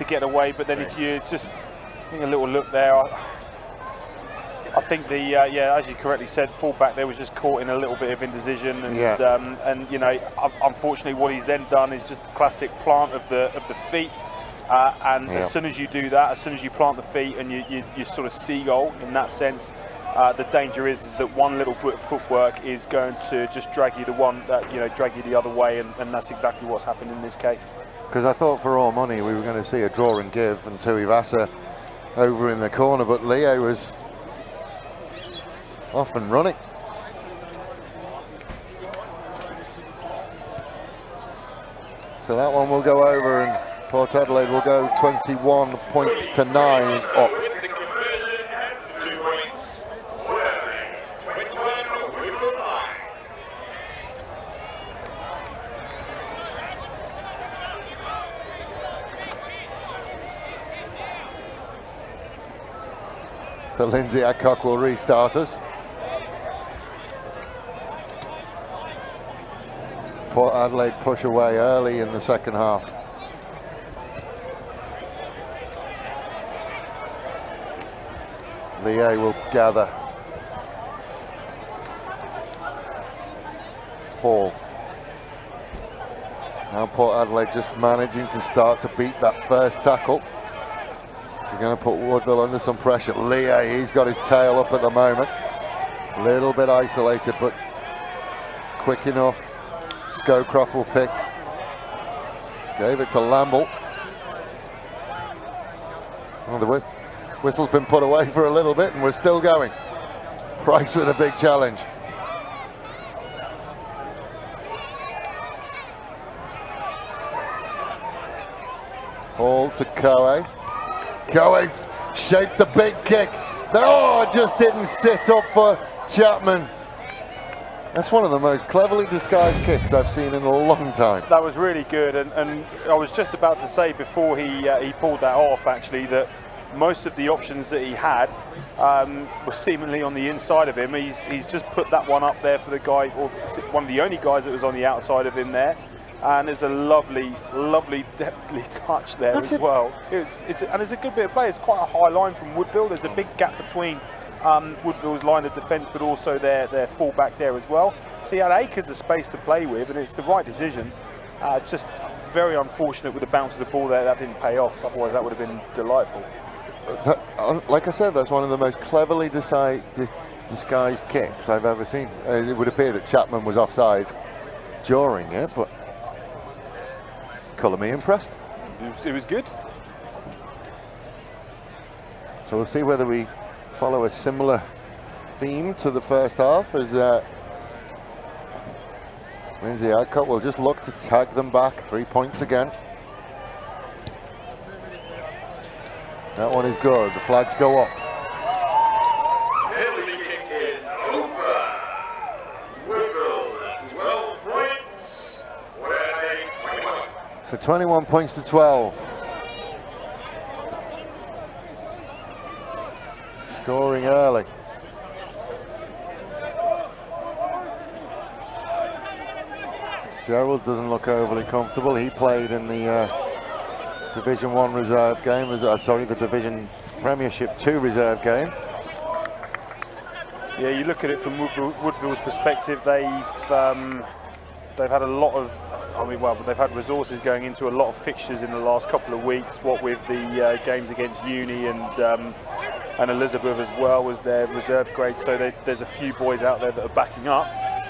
S2: get away. But then if you just think a little look there, I think as you correctly said, fullback there was just caught in a little bit of indecision, and unfortunately what he's then done is just the classic plant of the feet. As soon as you do that, as soon as you plant the feet and you sort of seagull in that sense, the danger is that one little bit of footwork is going to just drag you drag you the other way, and that's exactly what's happened in this case.
S1: Because I thought for all money we were going to see a draw and give and Tuivasa over in the corner, but Leo was off and running. So that one will go over, and Port Adelaide will go 21 points to 9 up. So Lindsay Adcock will restart us. Port Adelaide push away early in the second half. Lea will gather. Hall. Now Port Adelaide just managing to start to beat that first tackle. They're going to put Woodville under some pressure. Lea, he's got his tail up at the moment. A little bit isolated, but quick enough. Scowcroft will pick. Gave it to Lamble. Well, the whistle's been put away for a little bit and we're still going. Price with a big challenge. Hall to Coe. Coe shaped the big kick. Oh, it just didn't sit up for Chapman. That's one of the most cleverly disguised kicks I've seen in a long time.
S2: That was really good, and I was just about to say before he pulled that off, actually, that most of the options that he had were seemingly on the inside of him. He's just put that one up there for the guy, or one of the only guys that was on the outside of him there. And there's a lovely, deftly touch there as well. It's a good bit of play. It's quite a high line from Woodville. There's a big gap between Woodville's line of defence, but also their full-back there as well. So he had acres of space to play with, and it's the right decision. Just very unfortunate with the bounce of the ball there. That didn't pay off. Otherwise, that would have been delightful.
S1: Like I said, that's one of the most cleverly disguised kicks I've ever seen. It would appear that Chapman was offside during it, but colour me impressed.
S2: It was good.
S1: So we'll see whether we follow a similar theme to the first half as Lindsay Adcock will just look to tag them back. 3 points again. That one is good. The flags go up.
S3: Penalty kick is over. Woodville 12 points. Port Adelaide 21.
S1: So 21 points to 12. Scoring early. Gerald doesn't look overly comfortable. He played in the Division 1 reserve game, the Division Premiership 2 reserve game.
S2: Yeah, you look at it from Woodville's perspective. They've had a lot of, they've had resources going into a lot of fixtures in the last couple of weeks. What with the games against Uni and Elizabeth as well as their reserve grade. So there's a few boys out there that are backing up.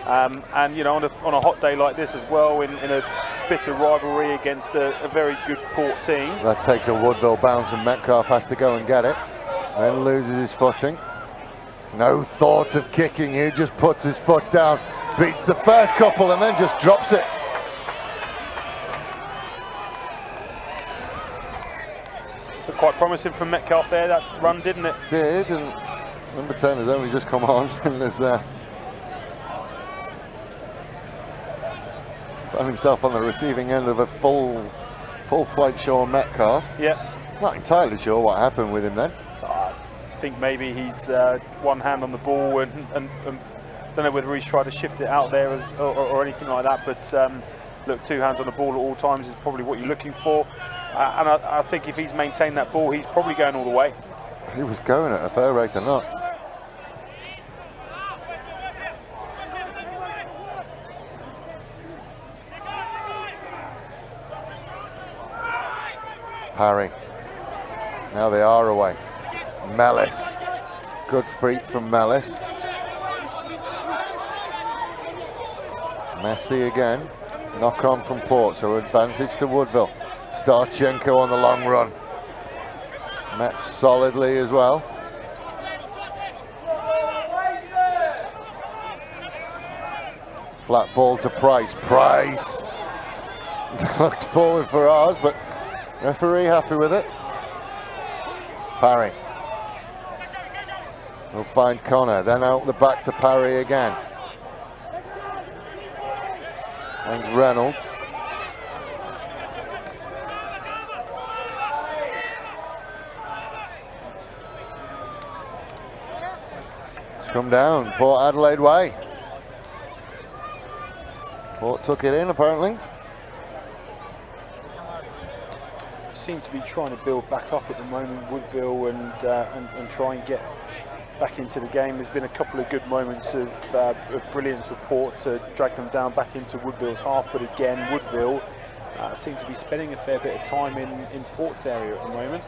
S2: And you know, on a hot day like this as well, in a bitter rivalry against a very good Port team.
S1: That takes a Woodville bounce and Metcalf has to go and get it. Then loses his footing. No thoughts of kicking here, just puts his foot down, beats the first couple and then just drops it.
S2: Looked quite promising from Metcalf there, that run, didn't it?
S1: Did, and number 10 has only just come on and there's found himself on the receiving end of a full flight Sean Metcalf.
S2: Yeah.
S1: Not entirely sure what happened with him then.
S2: I think maybe he's one hand on the ball and don't know whether he's tried to shift it out there or anything like that, but look, 2 hands on the ball at all times is probably what you're looking for. And I think if he's maintained that ball, he's probably going all the way.
S1: He was going at a fair rate of knots. Parry. Now they are away. Mellis. Good freak from Mellis. Messi again. Knock on from Port, so advantage to Woodville. Starchenko on the long run. Met solidly as well. Flat ball to Price. Price looked forward for ours, but referee happy with it. Parry. We'll find Connor, then out the back to Parry again. And Reynolds. It's come down, Port Adelaide way. Port took it in apparently.
S2: seem to be trying to build back up at the moment, Woodville, and try and get back into the game. There's been a couple of good moments of brilliance for Port to drag them down back into Woodville's half, but again, Woodville seem to be spending a fair bit of time in Port's area at the moment.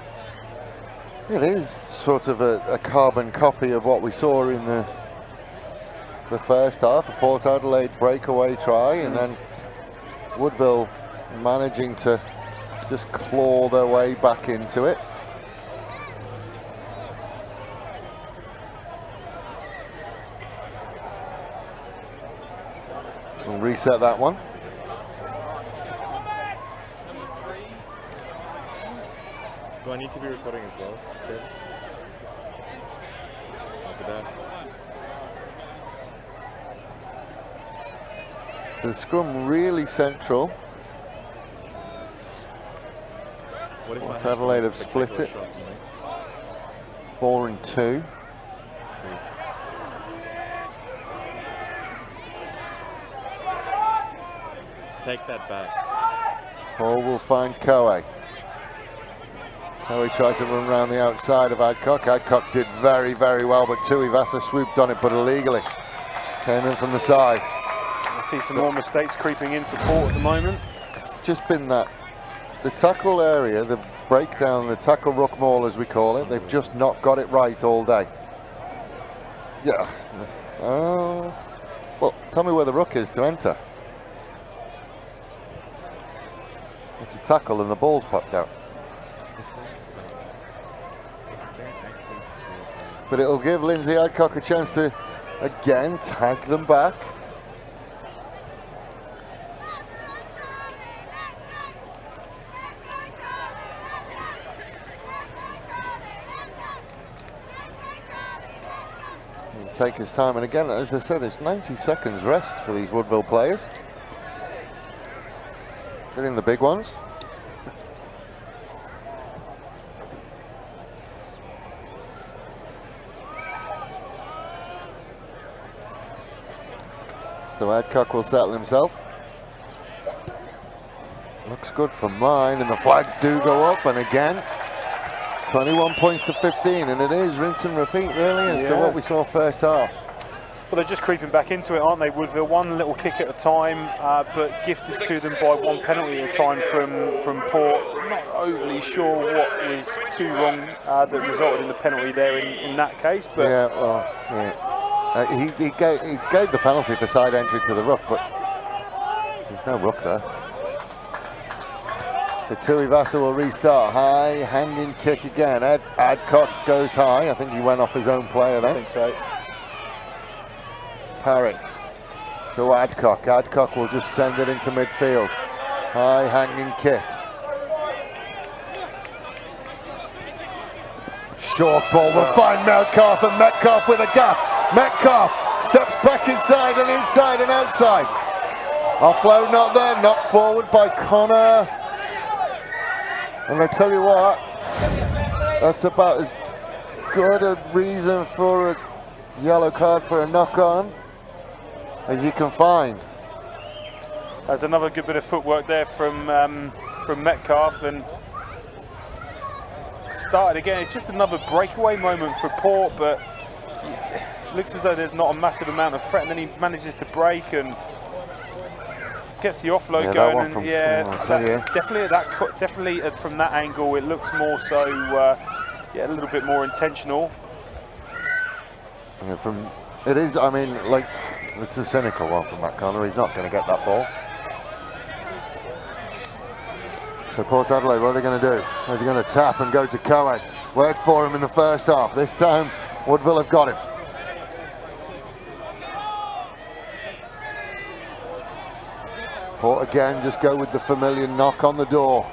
S1: It is sort of a carbon copy of what we saw in the first half, a Port Adelaide breakaway try, and then Woodville managing to just claw their way back into it. We'll reset that one.
S4: Do I need to be recording as well? Okay. Copy that.
S1: The scrum really central.
S4: What if I have
S1: Adelaide have
S4: the
S1: split
S4: kickoff
S1: it.
S4: shot for me?
S1: 4 and 2.
S4: Take that back.
S1: Paul will find Coe. Coe tried to run around the outside of Adcock. Adcock did very, very well, but Tuivasa swooped on it, but illegally. Came in from the side.
S2: I see some more mistakes creeping in for Port at the moment.
S1: It's just been that the tackle area, the breakdown, the tackle ruck maul as we call it, they've just not got it right all day. Yeah. Well, tell me where the ruck is to enter. It's a tackle and the ball's popped out. But it'll give Lindsay Adcock a chance to again tag them back. He'll take his time, and again, as I said, it's 90 seconds rest for these Woodville players. Getting the big ones. So Adcock will settle himself. Looks good for mine, and the flags do go up, and again, 21 points to 15, and it is rinse and repeat really as to what we saw first half.
S2: Well, they're just creeping back into it, aren't they, Woodville? One little kick at a time, but gifted to them by one penalty at a time from Port. Not overly sure what was too wrong that resulted in the penalty there in that case. But
S1: yeah, well, yeah. He gave the penalty for side entry to the ruck, but there's no ruck there. So Tuivasa will restart. High hanging kick again. Adcock goes high. I think he went off his own player then.
S2: I think so.
S1: Parry to Adcock. Adcock will just send it into midfield. High hanging kick. Short ball will find Metcalf, and Metcalf with a gap. Metcalf steps back inside and outside. Offload not there, knocked forward by Connor. And I tell you what, that's about as good a reason for a yellow card for a knock-on as you can find.
S2: There's another good bit of footwork there from Metcalf, and started again. It's just another breakaway moment for Port, but it looks as though there's not a massive amount of threat, and then he manages to break and gets the offload going. And definitely from that angle, it looks more so, a little bit more intentional.
S1: Yeah, it is. I mean, like, it's a cynical one from Matt Connor. He's not going to get that ball. So Port Adelaide, what are they going to do? Are they going to tap and go to Coe? Worked for him in the first half. This time, Woodville have got him. Port again, just go with the familiar knock on the door.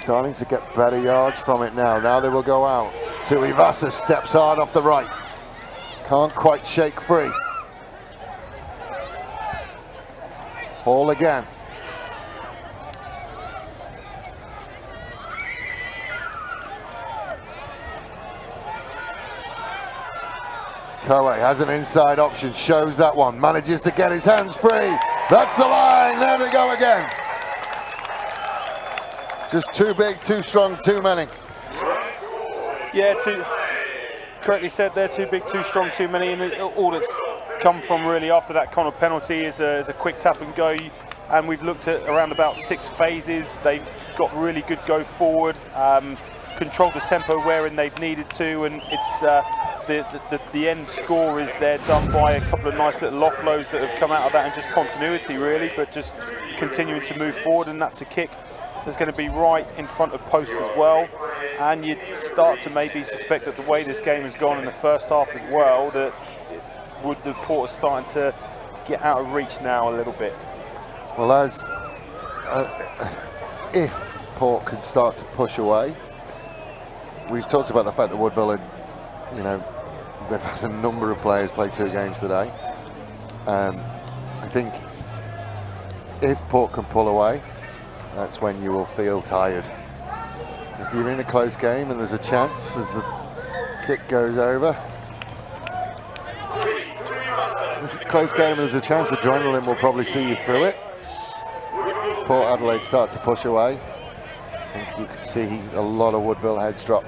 S1: Starting to get better yards from it now. Now they will go out. Tuivasa steps hard off the right. Can't quite shake free. Hall again. Coe has an inside option, shows that one, manages to get his hands free. That's the line. There we go again. Just too big, too strong, too many.
S2: Yeah, correctly said there, too big, too strong, too many, and all that's come from really after that kind of penalty is a quick tap and go, and we've looked at around about 6 phases. They've got really good go forward, controlled the tempo wherein they've needed to, and it's the end score is there done by a couple of nice little offloads that have come out of that, and just continuity really, but just continuing to move forward, and that's a kick that's going to be right in front of posts as well. And you'd start to maybe suspect that the way this game has gone in the first half as well, that Woodville Port is starting to get out of reach now a little bit.
S1: Well, as if Port could start to push away, we've talked about the fact that Woodville had, you know, they've had a number of players play 2 games today. I think if Port can pull away, that's when you will feel tired. If you're in a close game and there's a chance as the kick goes over, close game and there's a chance, adrenaline will probably see you through it. If Port Adelaide start to push away, I think you can see a lot of Woodville heads drop.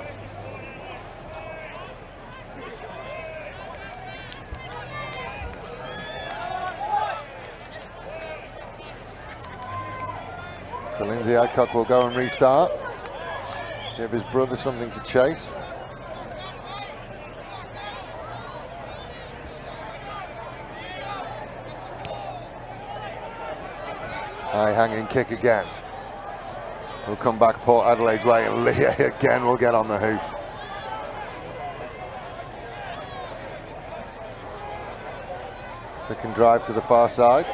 S1: So Lindsay Adcock will go and restart, give his brother something to chase. High hanging kick again. Will come back Port Adelaide's way, and Lee again will get on the hoof. They can drive to the far side.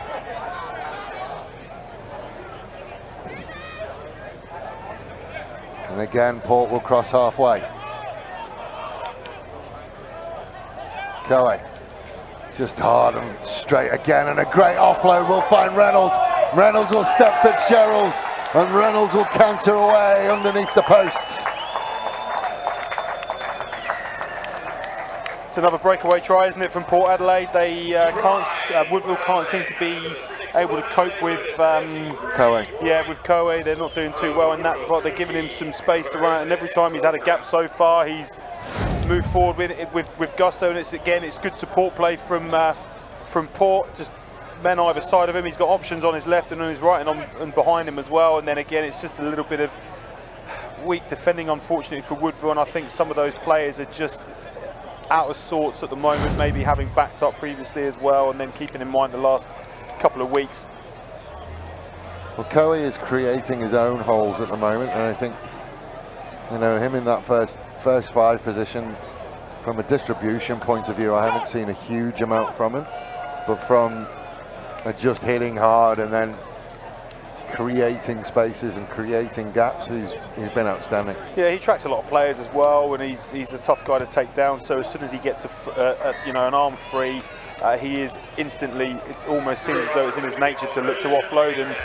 S1: And again, Port will cross halfway. Coe, just hard and straight again, and a great offload will find Reynolds. Reynolds will step Fitzgerald, and Reynolds will canter away underneath the posts.
S2: It's another breakaway try, isn't it, from Port Adelaide? They Woodville can't seem to be able to cope with
S1: Coe.
S2: Yeah, with Coe. They're not doing too well in that, but they're giving him some space to run it, and every time he's had a gap so far, he's moved forward with gusto, and it's good support play from Port. Just men either side of him. He's got options on his left and on his right and behind him as well, and then again it's just a little bit of weak defending, unfortunately, for Woodville, and I think some of those players are just out of sorts at the moment, maybe having backed up previously as well, and then keeping in mind the last couple of weeks.
S1: Well, Coe is creating his own holes at the moment, and I think, you know, him in that first 5 position, from a distribution point of view, I haven't seen a huge amount from him, but from just hitting hard and then creating spaces and creating gaps, he's been outstanding.
S2: Yeah, he tracks a lot of players as well, and he's a tough guy to take down. So as soon as he gets an arm free, he is instantly, it almost seems as though it's in his nature to look to offload, and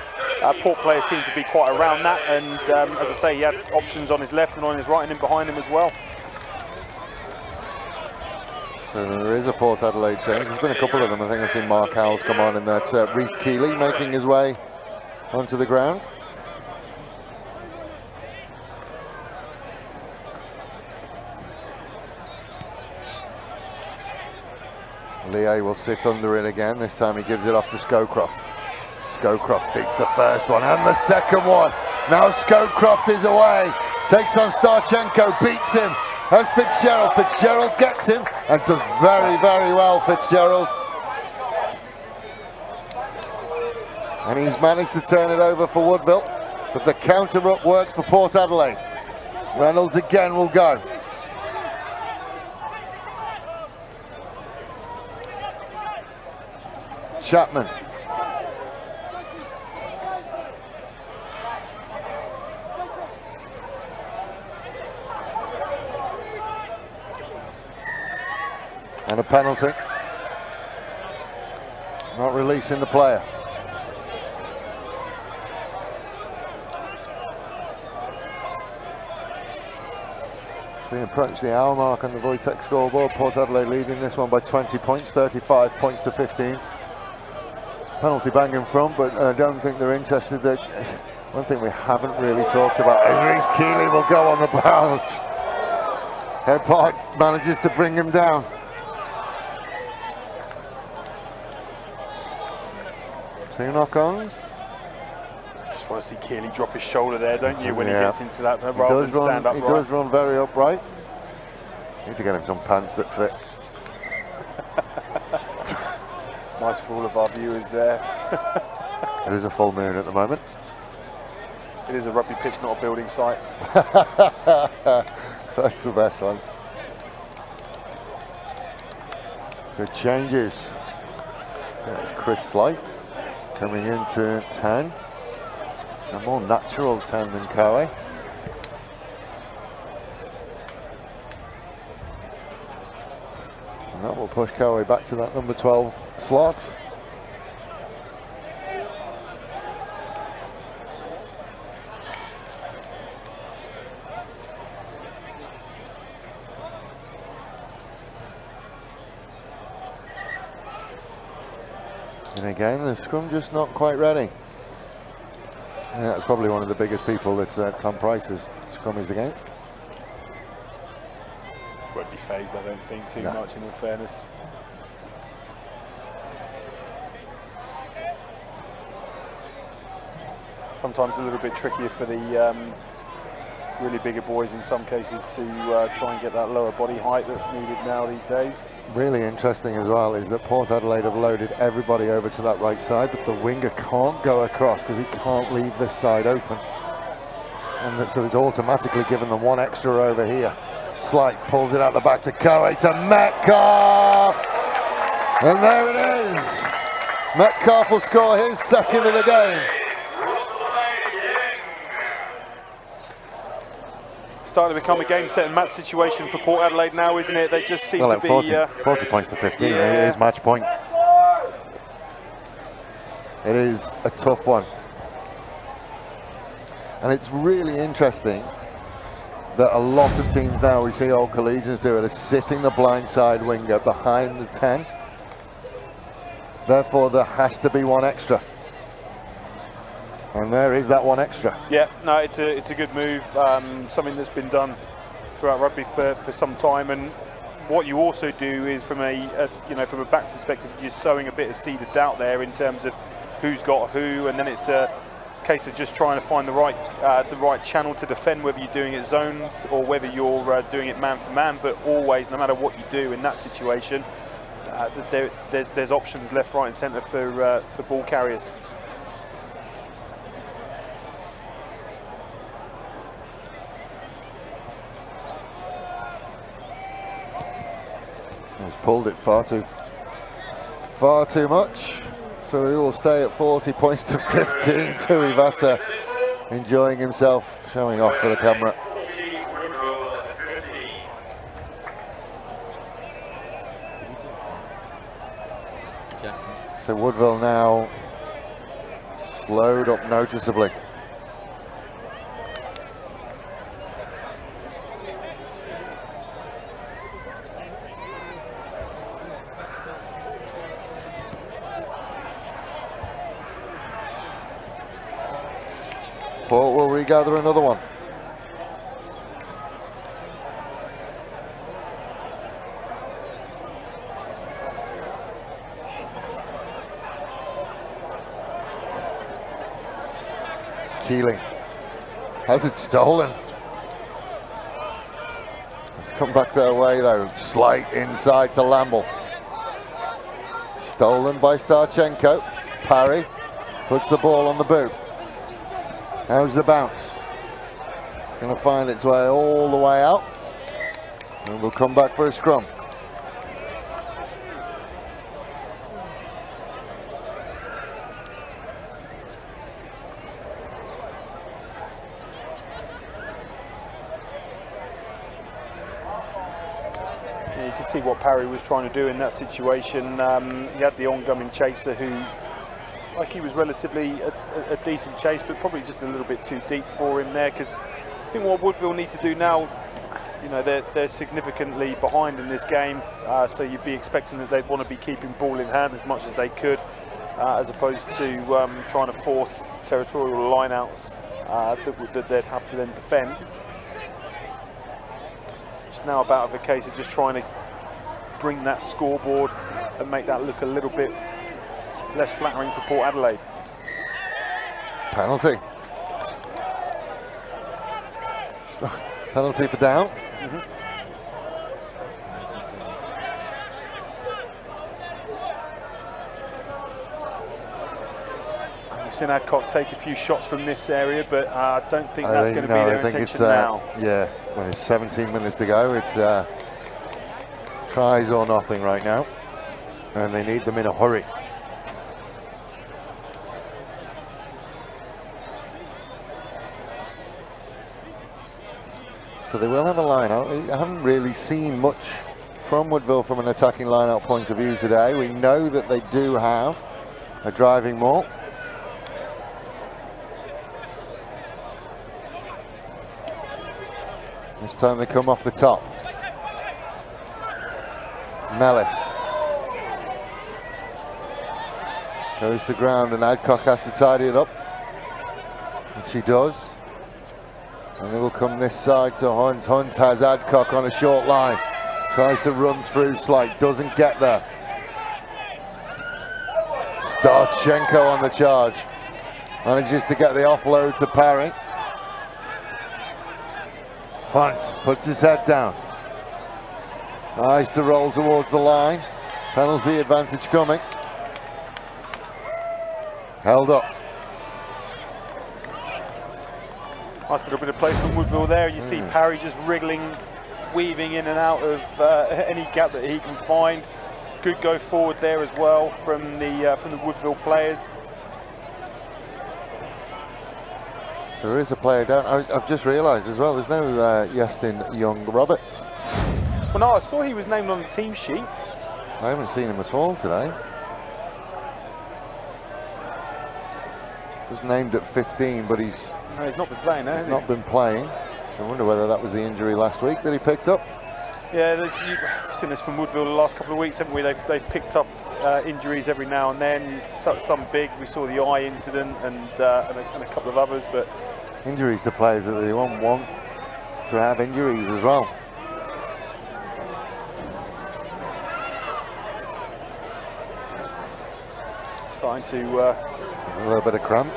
S2: Port players seem to be quite around that, and as I say, he had options on his left and on his right and in behind him as well.
S1: So there is a Port Adelaide change. There's been a couple of them. I think I've seen Mark Howells come on, and that's Reece Keeley making his way onto the ground. Lee will sit under it again. This time he gives it off to Scowcroft. Scowcroft beats the first one and the second one. Now Scowcroft is away. Takes on Starchenko, beats him. Has Fitzgerald. Fitzgerald gets him and does very, very well, Fitzgerald. And he's managed to turn it over for Woodville, but the counter up works for Port Adelaide. Reynolds again will go. Chapman. And a penalty. Not releasing the player. We approach the hour mark on the Wojtek scoreboard. Port Adelaide leading this one by 20 points, 35 points to 15. penalty bang in front, but I don't think they're interested. One thing we haven't really talked about is Reece Keeley will go on the bounce. Head Park manages to bring him down. Two knock-ons.
S2: Just want to see Keeley drop his shoulder there, don't you, when he
S1: Yeah.
S2: gets into that, rather than stand upright.
S1: He does run very upright. Need to get him some pants that fit.
S2: Nice for all of our viewers there.
S1: It is a full moon at the moment.
S2: It is a rugby pitch, not a building site.
S1: That's the best one. So changes. That's Chris Slight coming into 10. A more natural 10 than Coe. And that will push Coe back to that number 12 slot. And again, the scrum just not quite ready. And that's probably one of the biggest people that Tom Price's scrum is against.
S2: Won't be phased, I don't think, too much, in all fairness. Sometimes a little bit trickier for the really bigger boys in some cases to try and get that lower body height that's needed now these days.
S1: Really interesting as well is that Port Adelaide have loaded everybody over to that right side, but the winger can't go across because he can't leave this side open. And so it's automatically given them one extra over here. Slight pulls it out the back to Coe to Metcalf. And there it is. Metcalf will score his second of the game.
S2: Starting to become a game set and match situation for Port Adelaide now, isn't it? They just seem to be
S1: 40 points to 15.
S2: Yeah.
S1: It is match point. It is a tough one. And it's really interesting that a lot of teams now, we see old collegians do it, are sitting the blindside winger behind the 10. Therefore, there has to be one extra. And there is that one extra.
S2: Yeah, no, it's a good move. Something that's been done throughout rugby for some time. And what you also do is, from a from a back perspective, you're sowing a bit of seed of doubt there in terms of who's got who, and then it's a case of just trying to find the right channel to defend, whether you're doing it zones or whether you're doing it man for man. But always, no matter what you do in that situation, there's options left, right, and centre for ball carriers.
S1: He's pulled it far too much. So he will stay at 40 points to 15. Tui Vasa enjoying himself, showing off for the camera. So Woodville now slowed up noticeably. Port will regather another one. Keeley has it stolen. It's come back their way though. Slight inside to Lamble. Stolen by Starchenko. Parry puts the ball on the boot. How's the bounce? It's going to find its way all the way out. And we'll come back for a scrum.
S2: Yeah, you can see what Parry was trying to do in that situation. He had the ongoing chaser who, like, he was relatively a decent chase, but probably just a little bit too deep for him there, because I think what Woodville need to do now, you know, they're significantly behind in this game, so you'd be expecting that they'd want to be keeping ball in hand as much as they could. as opposed to trying to force territorial lineouts that they'd have to then defend. It's now about a case of just trying to bring that scoreboard and make that look a little bit less flattering for Port Adelaide.
S1: Penalty. Penalty for down.
S2: We've seen Adcock take a few shots from this area, but I don't think that's going to be their intention now.
S1: Yeah, when it's 17 minutes to go, it's tries or nothing right now, and they need them in a hurry. So they will have a line out. I haven't really seen much from Woodville from an attacking line out point of view today. We know that they do have a driving maul. This time they come off the top. Mellis goes to ground and Adcock has to tidy it up, which he does. And they will come this side to Hunt. Hunt has Adcock on a short line. Tries to run through Slight, doesn't get there. Starchenko on the charge. Manages to get the offload to Parry. Hunt puts his head down. Tries to roll towards the line. Penalty advantage coming. Held up.
S2: Nice little bit of play from Woodville there. You see Parry just wriggling, weaving in and out of any gap that he can find. Good go forward there as well from the Woodville players.
S1: There is a player down. I've just realised as well, there's no Yestin Young-Roberts.
S2: Well, no, I saw he was named on the team sheet.
S1: I haven't seen him at all today. Was named at 15, but he's
S2: not been playing, has he?
S1: Not been playing. So I wonder whether that was the injury last week that he picked up.
S2: Yeah, you've seen this from Woodville the last couple of weeks, haven't we? They've picked up injuries every now and then. Some big. We saw the eye incident and a couple of others, but
S1: injuries to players that they won't want to have injuries as well.
S2: Starting to
S1: a little bit of cramp.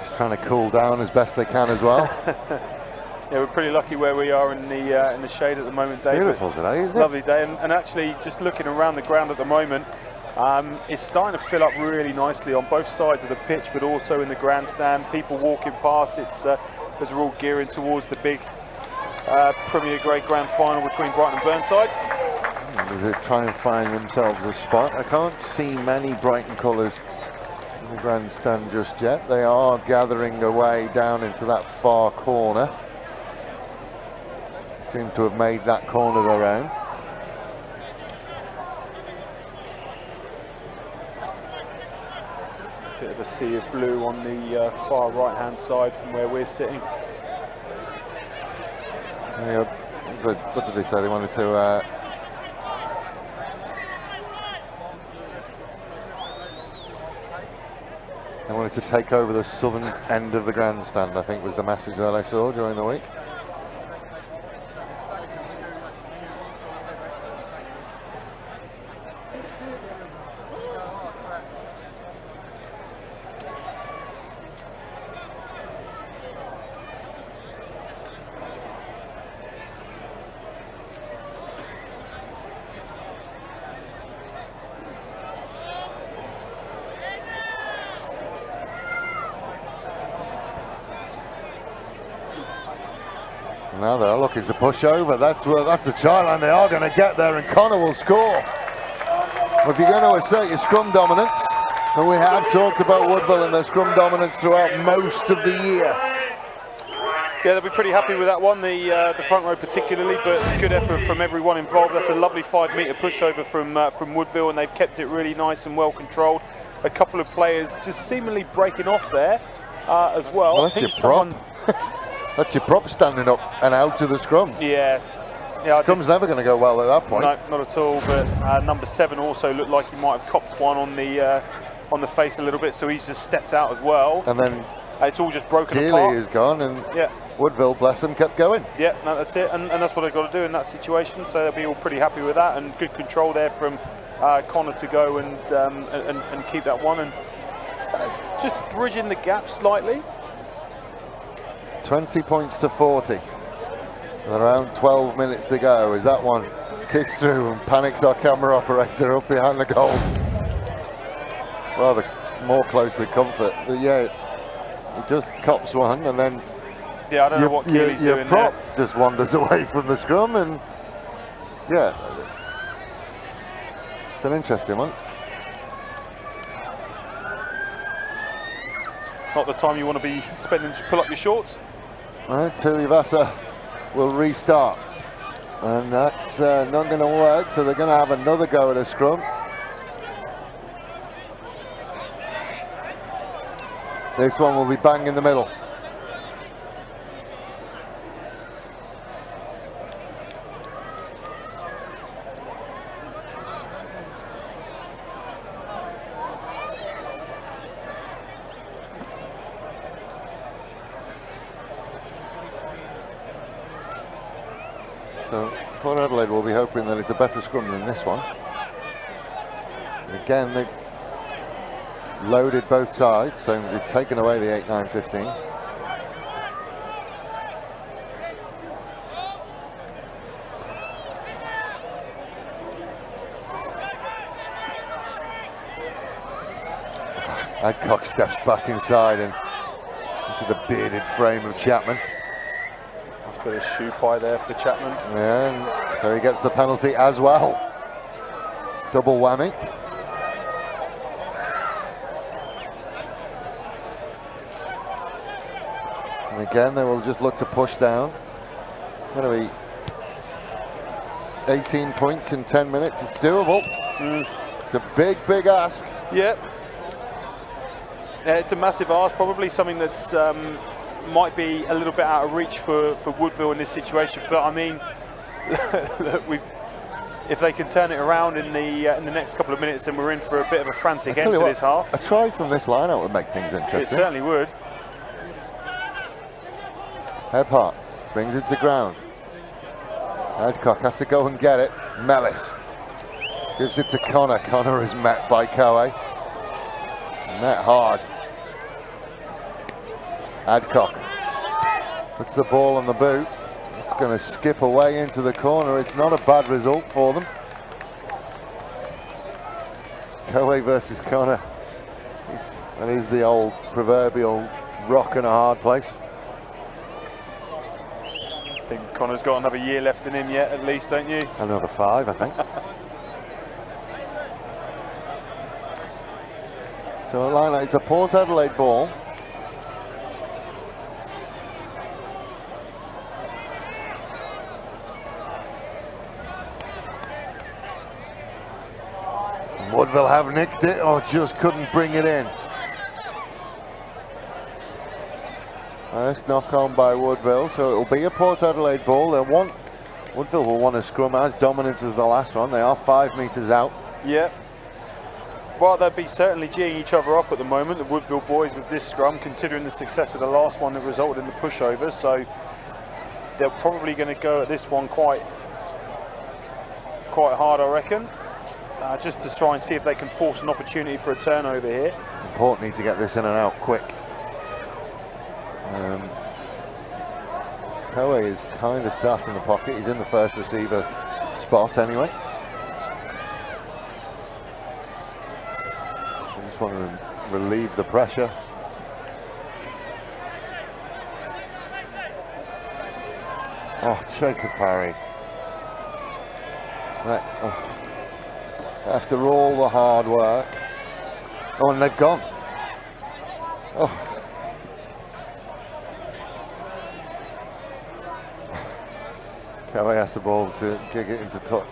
S1: Just trying to cool down as best they can as well.
S2: Yeah, we're pretty lucky where we are in the shade at the moment, David.
S1: Beautiful today, isn't it?
S2: Lovely day, and actually just looking around the ground at the moment, it's starting to fill up really nicely on both sides of the pitch, but also in the grandstand. People walking past. It's as we're all gearing towards the big Premier Grade Grand Final between Brighton and Burnside.
S1: They're trying to find themselves a spot. I can't see many Brighton colours in the grandstand just yet. They are gathering away down into that far corner. Seem to have made that corner their own.
S2: Bit of a sea of blue on the far right hand side from where we're sitting.
S1: Yeah, but what did they say? They wanted to take over the southern end of the grandstand, I think was the message that I saw during the week. Now they're looking to push over. That's a try line. They are going to get there, and Connor will score. Well, if you're going to assert your scrum dominance, and we have talked about Woodville and their scrum dominance throughout most of the year.
S2: Yeah, they'll be pretty happy with that one, the front row particularly, but good effort from everyone involved. That's a lovely 5 metre pushover from Woodville, and they've kept it really nice and well controlled. A couple of players just seemingly breaking off there. as well.
S1: Well,
S2: I
S1: that's
S2: think
S1: your prop.
S2: someone,
S1: That's your prop standing up and out of the scrum.
S2: yeah, I did-
S1: Scrum's never going to go well at that point.
S2: No, not at all. But number 7 also looked like he might have copped one on the face a little bit, so he's just stepped out as well.
S1: And then
S2: It's all just broken
S1: Keeley
S2: apart.
S1: is gone, and
S2: Yeah,
S1: Woodville, bless him, kept going.
S2: yeah, no, that's it, and that's what they've got to do in that situation. So they'll be all pretty happy with that, and good control there from Connor to go and keep that one, and just bridging the gap slightly.
S1: 20 points to 40. Around 12 minutes to go as that one kicks through and panics our camera operator up behind the goal. Rather more close than comfort, but yeah, he just cops one, and then
S2: Yeah, I don't know what Keely's
S1: your
S2: doing
S1: prop
S2: there.
S1: just wanders away from the scrum, and yeah, it's an interesting one.
S2: Not the time you want to be spending to pull up your shorts.
S1: Tuivasa will restart, and that's not going to work, so they're going to have another go at a scrum. This one will be bang in the middle. So Port Adelaide will be hoping that it's a better scrum than this one. And again, they've loaded both sides, so they've taken away the 8-9-15. Adcock steps back inside and into the bearded frame of Chapman.
S2: Let's put a shoe pie there for Chapman.
S1: Yeah, and so he gets the penalty as well. Double whammy. And again, they will just look to push down. Going to be 18 points in 10 minutes. It's doable. It's a big, big ask.
S2: Yep. It's a massive ask, probably something that's might be a little bit out of reach for Woodville in this situation. But I mean, look, if they can turn it around in the next couple of minutes, then we're in for a bit of a frantic end to this half.
S1: A try from this line-out would make things interesting.
S2: It certainly would.
S1: Hebhart brings it to ground. Adcock had to go and get it. Mellis gives it to Connor. Connor is met by Coe. Met hard. Adcock puts the ball on the boot. It's going to skip away into the corner. It's not a bad result for them. Coe versus Connor. That is the old proverbial rock and a hard place.
S2: I think Connor's got another year left in him yet, at least, don't you?
S1: Another 5, I think. So it's a Port Adelaide ball. Woodville have nicked it, or just couldn't bring it in. Nice knock on by Woodville, so it will be a Port Adelaide ball. Woodville will want a scrum as dominant as the last one. They are 5 metres out.
S2: Yeah. Well, they'll be certainly geeing each other up at the moment, the Woodville boys, with this scrum, considering the success of the last one that resulted in the pushover. So they're probably going to go at this one quite hard, I reckon, just to try and see if they can force an opportunity for a turnover here.
S1: Port need to get this in and out quick. Coe is kind of sat in the pocket. He's in the first receiver spot anyway. I just want to relieve the pressure. Oh, Jacob Parry. After all the hard work. Oh, and they've gone. Oh. Coe has the ball to kick it into touch.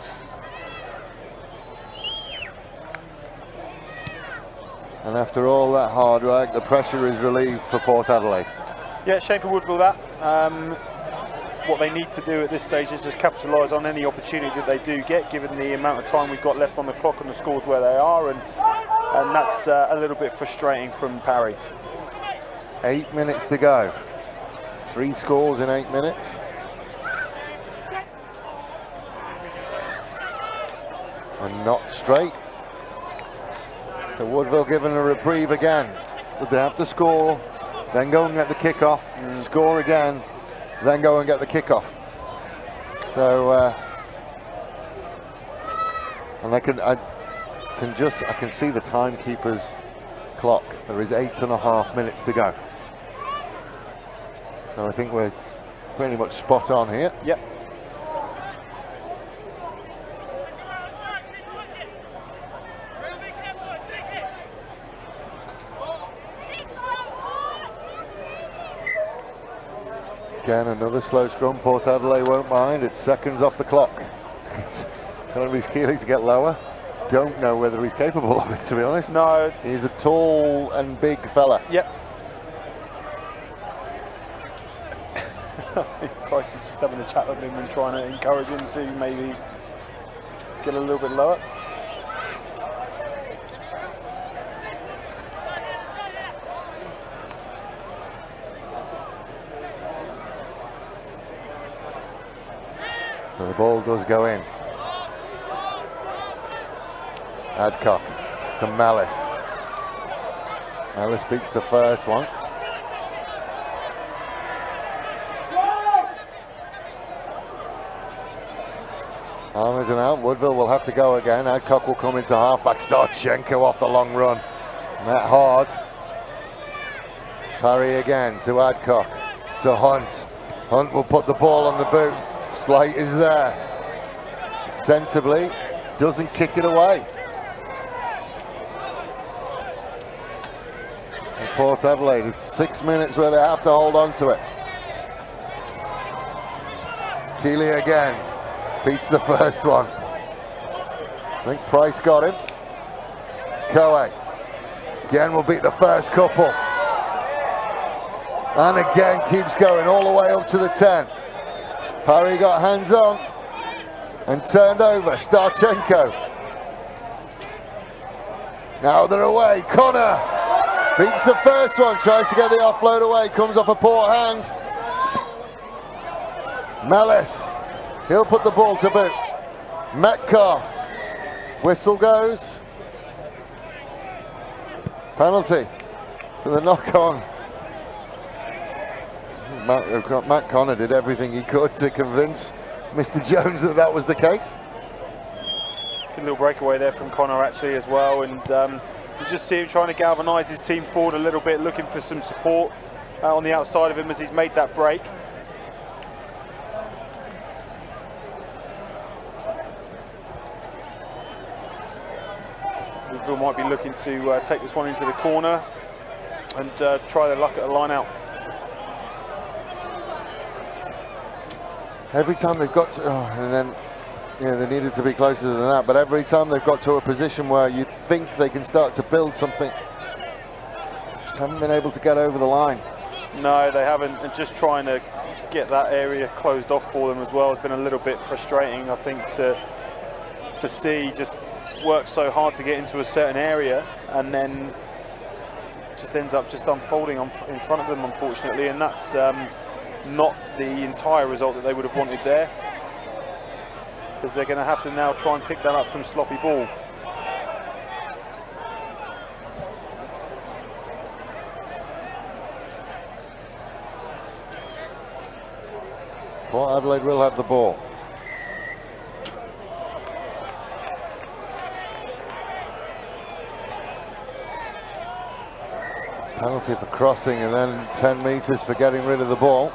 S1: And after all that hard work, the pressure is relieved for Port Adelaide.
S2: Yeah, shame for Woodville that. What they need to do at this stage is just capitalise on any opportunity that they do get, given the amount of time we've got left on the clock and the scores where they are, and that's a little bit frustrating from Parry.
S1: 8 minutes to go. 3 scores in 8 minutes. And not straight. So Woodville given a reprieve again. But they have to score, then go and get the kickoff, score again, then go and get the kickoff. So and I can see the timekeeper's clock. There is 8.5 minutes to go. So I think we're pretty much spot on here.
S2: Yep.
S1: Again, another slow scrum. Port Adelaide won't mind. It's seconds off the clock. Telling Reece Keeley to get lower. Don't know whether he's capable of it, to be honest.
S2: No.
S1: He's a tall and big fella.
S2: Yep. Price is just having a chat with him and trying to encourage him to maybe get a little bit lower.
S1: So the ball does go in. Adcock to Malice. Malice beats the first one. Arm isn't out. Woodville will have to go again. Adcock will come into halfback. Starchenko off the long run. Met hard. Parry again to Adcock. To Hunt. Hunt will put the ball on the boot. Slate is there. Sensibly doesn't kick it away. And Port Adelaide, it's 6 minutes where they have to hold on to it. Keeley again. Beats the first one. I think Price got him. Coe again will beat the first couple. And again keeps going all the way up to the 10. Parry got hands on and turned over. Starchenko. Now they're away. Connor beats the first one. Tries to get the offload away. Comes off a poor hand. Malice. He'll put the ball to boot. Metcalf. Whistle goes. Penalty for the knock on. Matt Connor did everything he could to convince Mr. Jones that that was the case.
S2: Good little breakaway there from Connor actually as well, and you just see him trying to galvanise his team forward a little bit, looking for some support on the outside of him as he's made that break. Woodville might be looking to take this one into the corner and try their luck at a line out.
S1: Every time they've got to, and then they needed to be closer than that, but every time they've got to a position where you think they can start to build something, just haven't been able to get over the line.
S2: No, they haven't, and just trying to get that area closed off for them as well has been a little bit frustrating, I think, to see just work so hard to get into a certain area and then just ends up just unfolding in front of them, unfortunately, and that's not the entire result that they would have wanted there, because they're going to have to now try and pick that up from sloppy ball.
S1: Port Adelaide will have the ball. Penalty for crossing and then 10 metres for getting rid of the ball.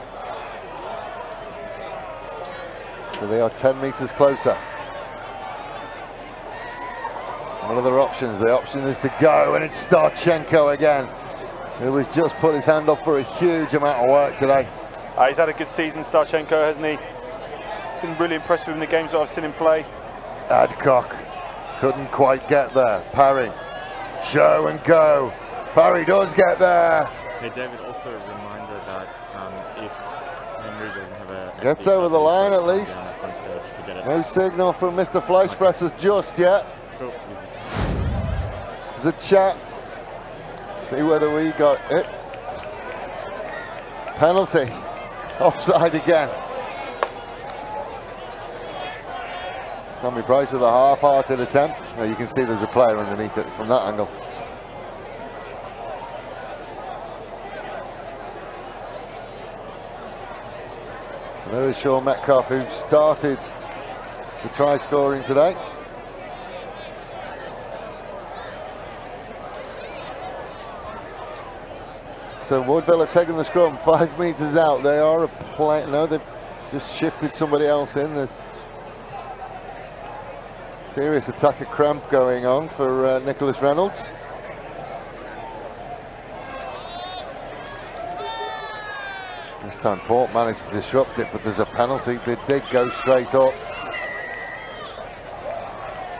S1: So they are 10 metres closer. What are their options? The option is to go, and it's Starchenko again, who has just put his hand up for a huge amount of work today.
S2: He's had a good season, Starchenko, hasn't he? Been really impressive in the games that I've seen him play.
S1: Adcock couldn't quite get there. Parry Show and go. Parry does get there.
S4: Hey David, also a reminder that if Henry doesn't have a...
S1: Gets over the line at least.
S4: To get it.
S1: No signal from Mr. Fleischfresser's just yet.
S4: Cool.
S1: There's a chat. See whether we got it. Penalty. Offside again. Tommy Price with a half-hearted attempt. Now you can see there's a player underneath it from that angle. And there is Sean Metcalf, who started the try scoring today. So Woodville have taken the scrum 5 meters out. They are a play. No, they've just shifted somebody else in. There's serious attack of cramp going on for Nicholas Reynolds. This time Port managed to disrupt it, but there's a penalty. They did go straight up.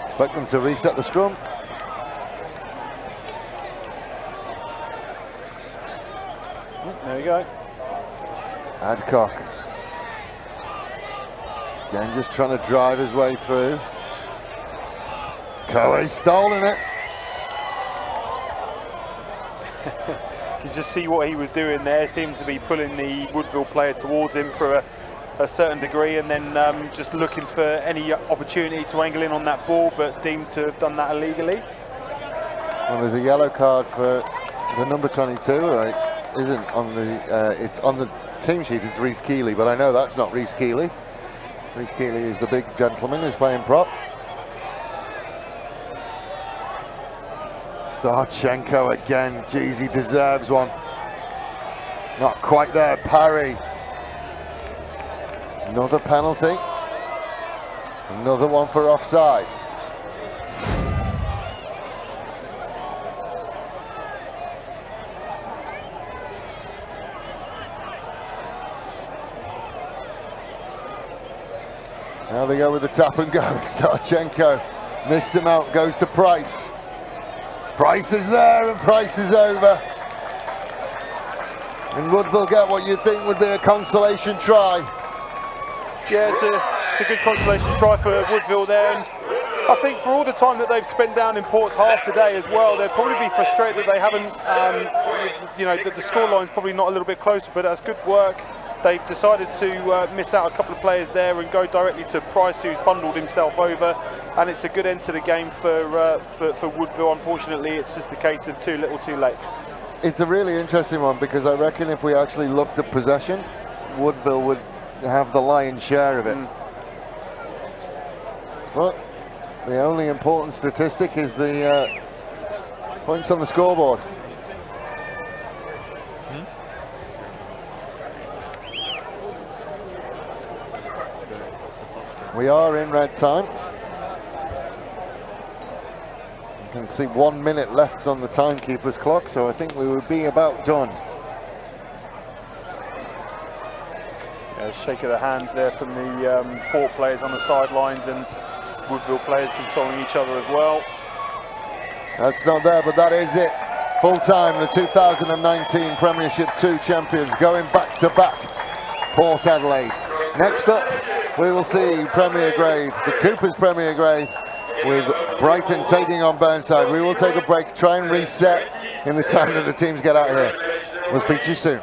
S1: Expect them to reset the scrum.
S2: There you go.
S1: Adcock. Again, just trying to drive his way through. Coe's stolen it.
S2: You just see what he was doing there. Seems to be pulling the Woodville player towards him for a certain degree, and then just looking for any opportunity to angle in on that ball, but deemed to have done that illegally.
S1: Well, there's a yellow card for the number 22. Isn't on the it's on the team sheet. It's Reece Keeley, but I know that's not Reece Keeley. Reece Keeley is the big gentleman who's playing prop. Starchenko again. Geez, he deserves one. Not quite there. Parry. Another penalty. Another one for offside. Now they go with the tap and go. Starchenko missed him out, goes to Price. Price is there and Price is over. And Woodville get what you think would be a consolation try.
S2: Yeah, it's a good consolation try for Woodville there, and I think for all the time that they've spent down in Port's half today as well, they'll probably be frustrated that they haven't, that the scoreline's probably not a little bit closer, but that's good work. They've decided to miss out a couple of players there and go directly to Price, who's bundled himself over, and it's a good end to the game for Woodville. Unfortunately, it's just a case of too little, too late.
S1: It's a really interesting one, because I reckon if we actually looked at possession, Woodville would have the lion's share of it. But the only important statistic is the points on the scoreboard. We are in red time. You can see 1 minute left on the timekeeper's clock, so I think we would be about done.
S2: Yeah, shake of the hands there from the Port players on the sidelines, and Woodville players consoling each other as well.
S1: That's not there, but that is it. Full time, the 2019 Premiership 2 champions going back to back. Port Adelaide. Next up, we will see Premier Grade, the Coopers Premier Grade, with Brighton taking on Burnside. We will take a break, try and reset in the time that the teams get out of here. We'll speak to you soon.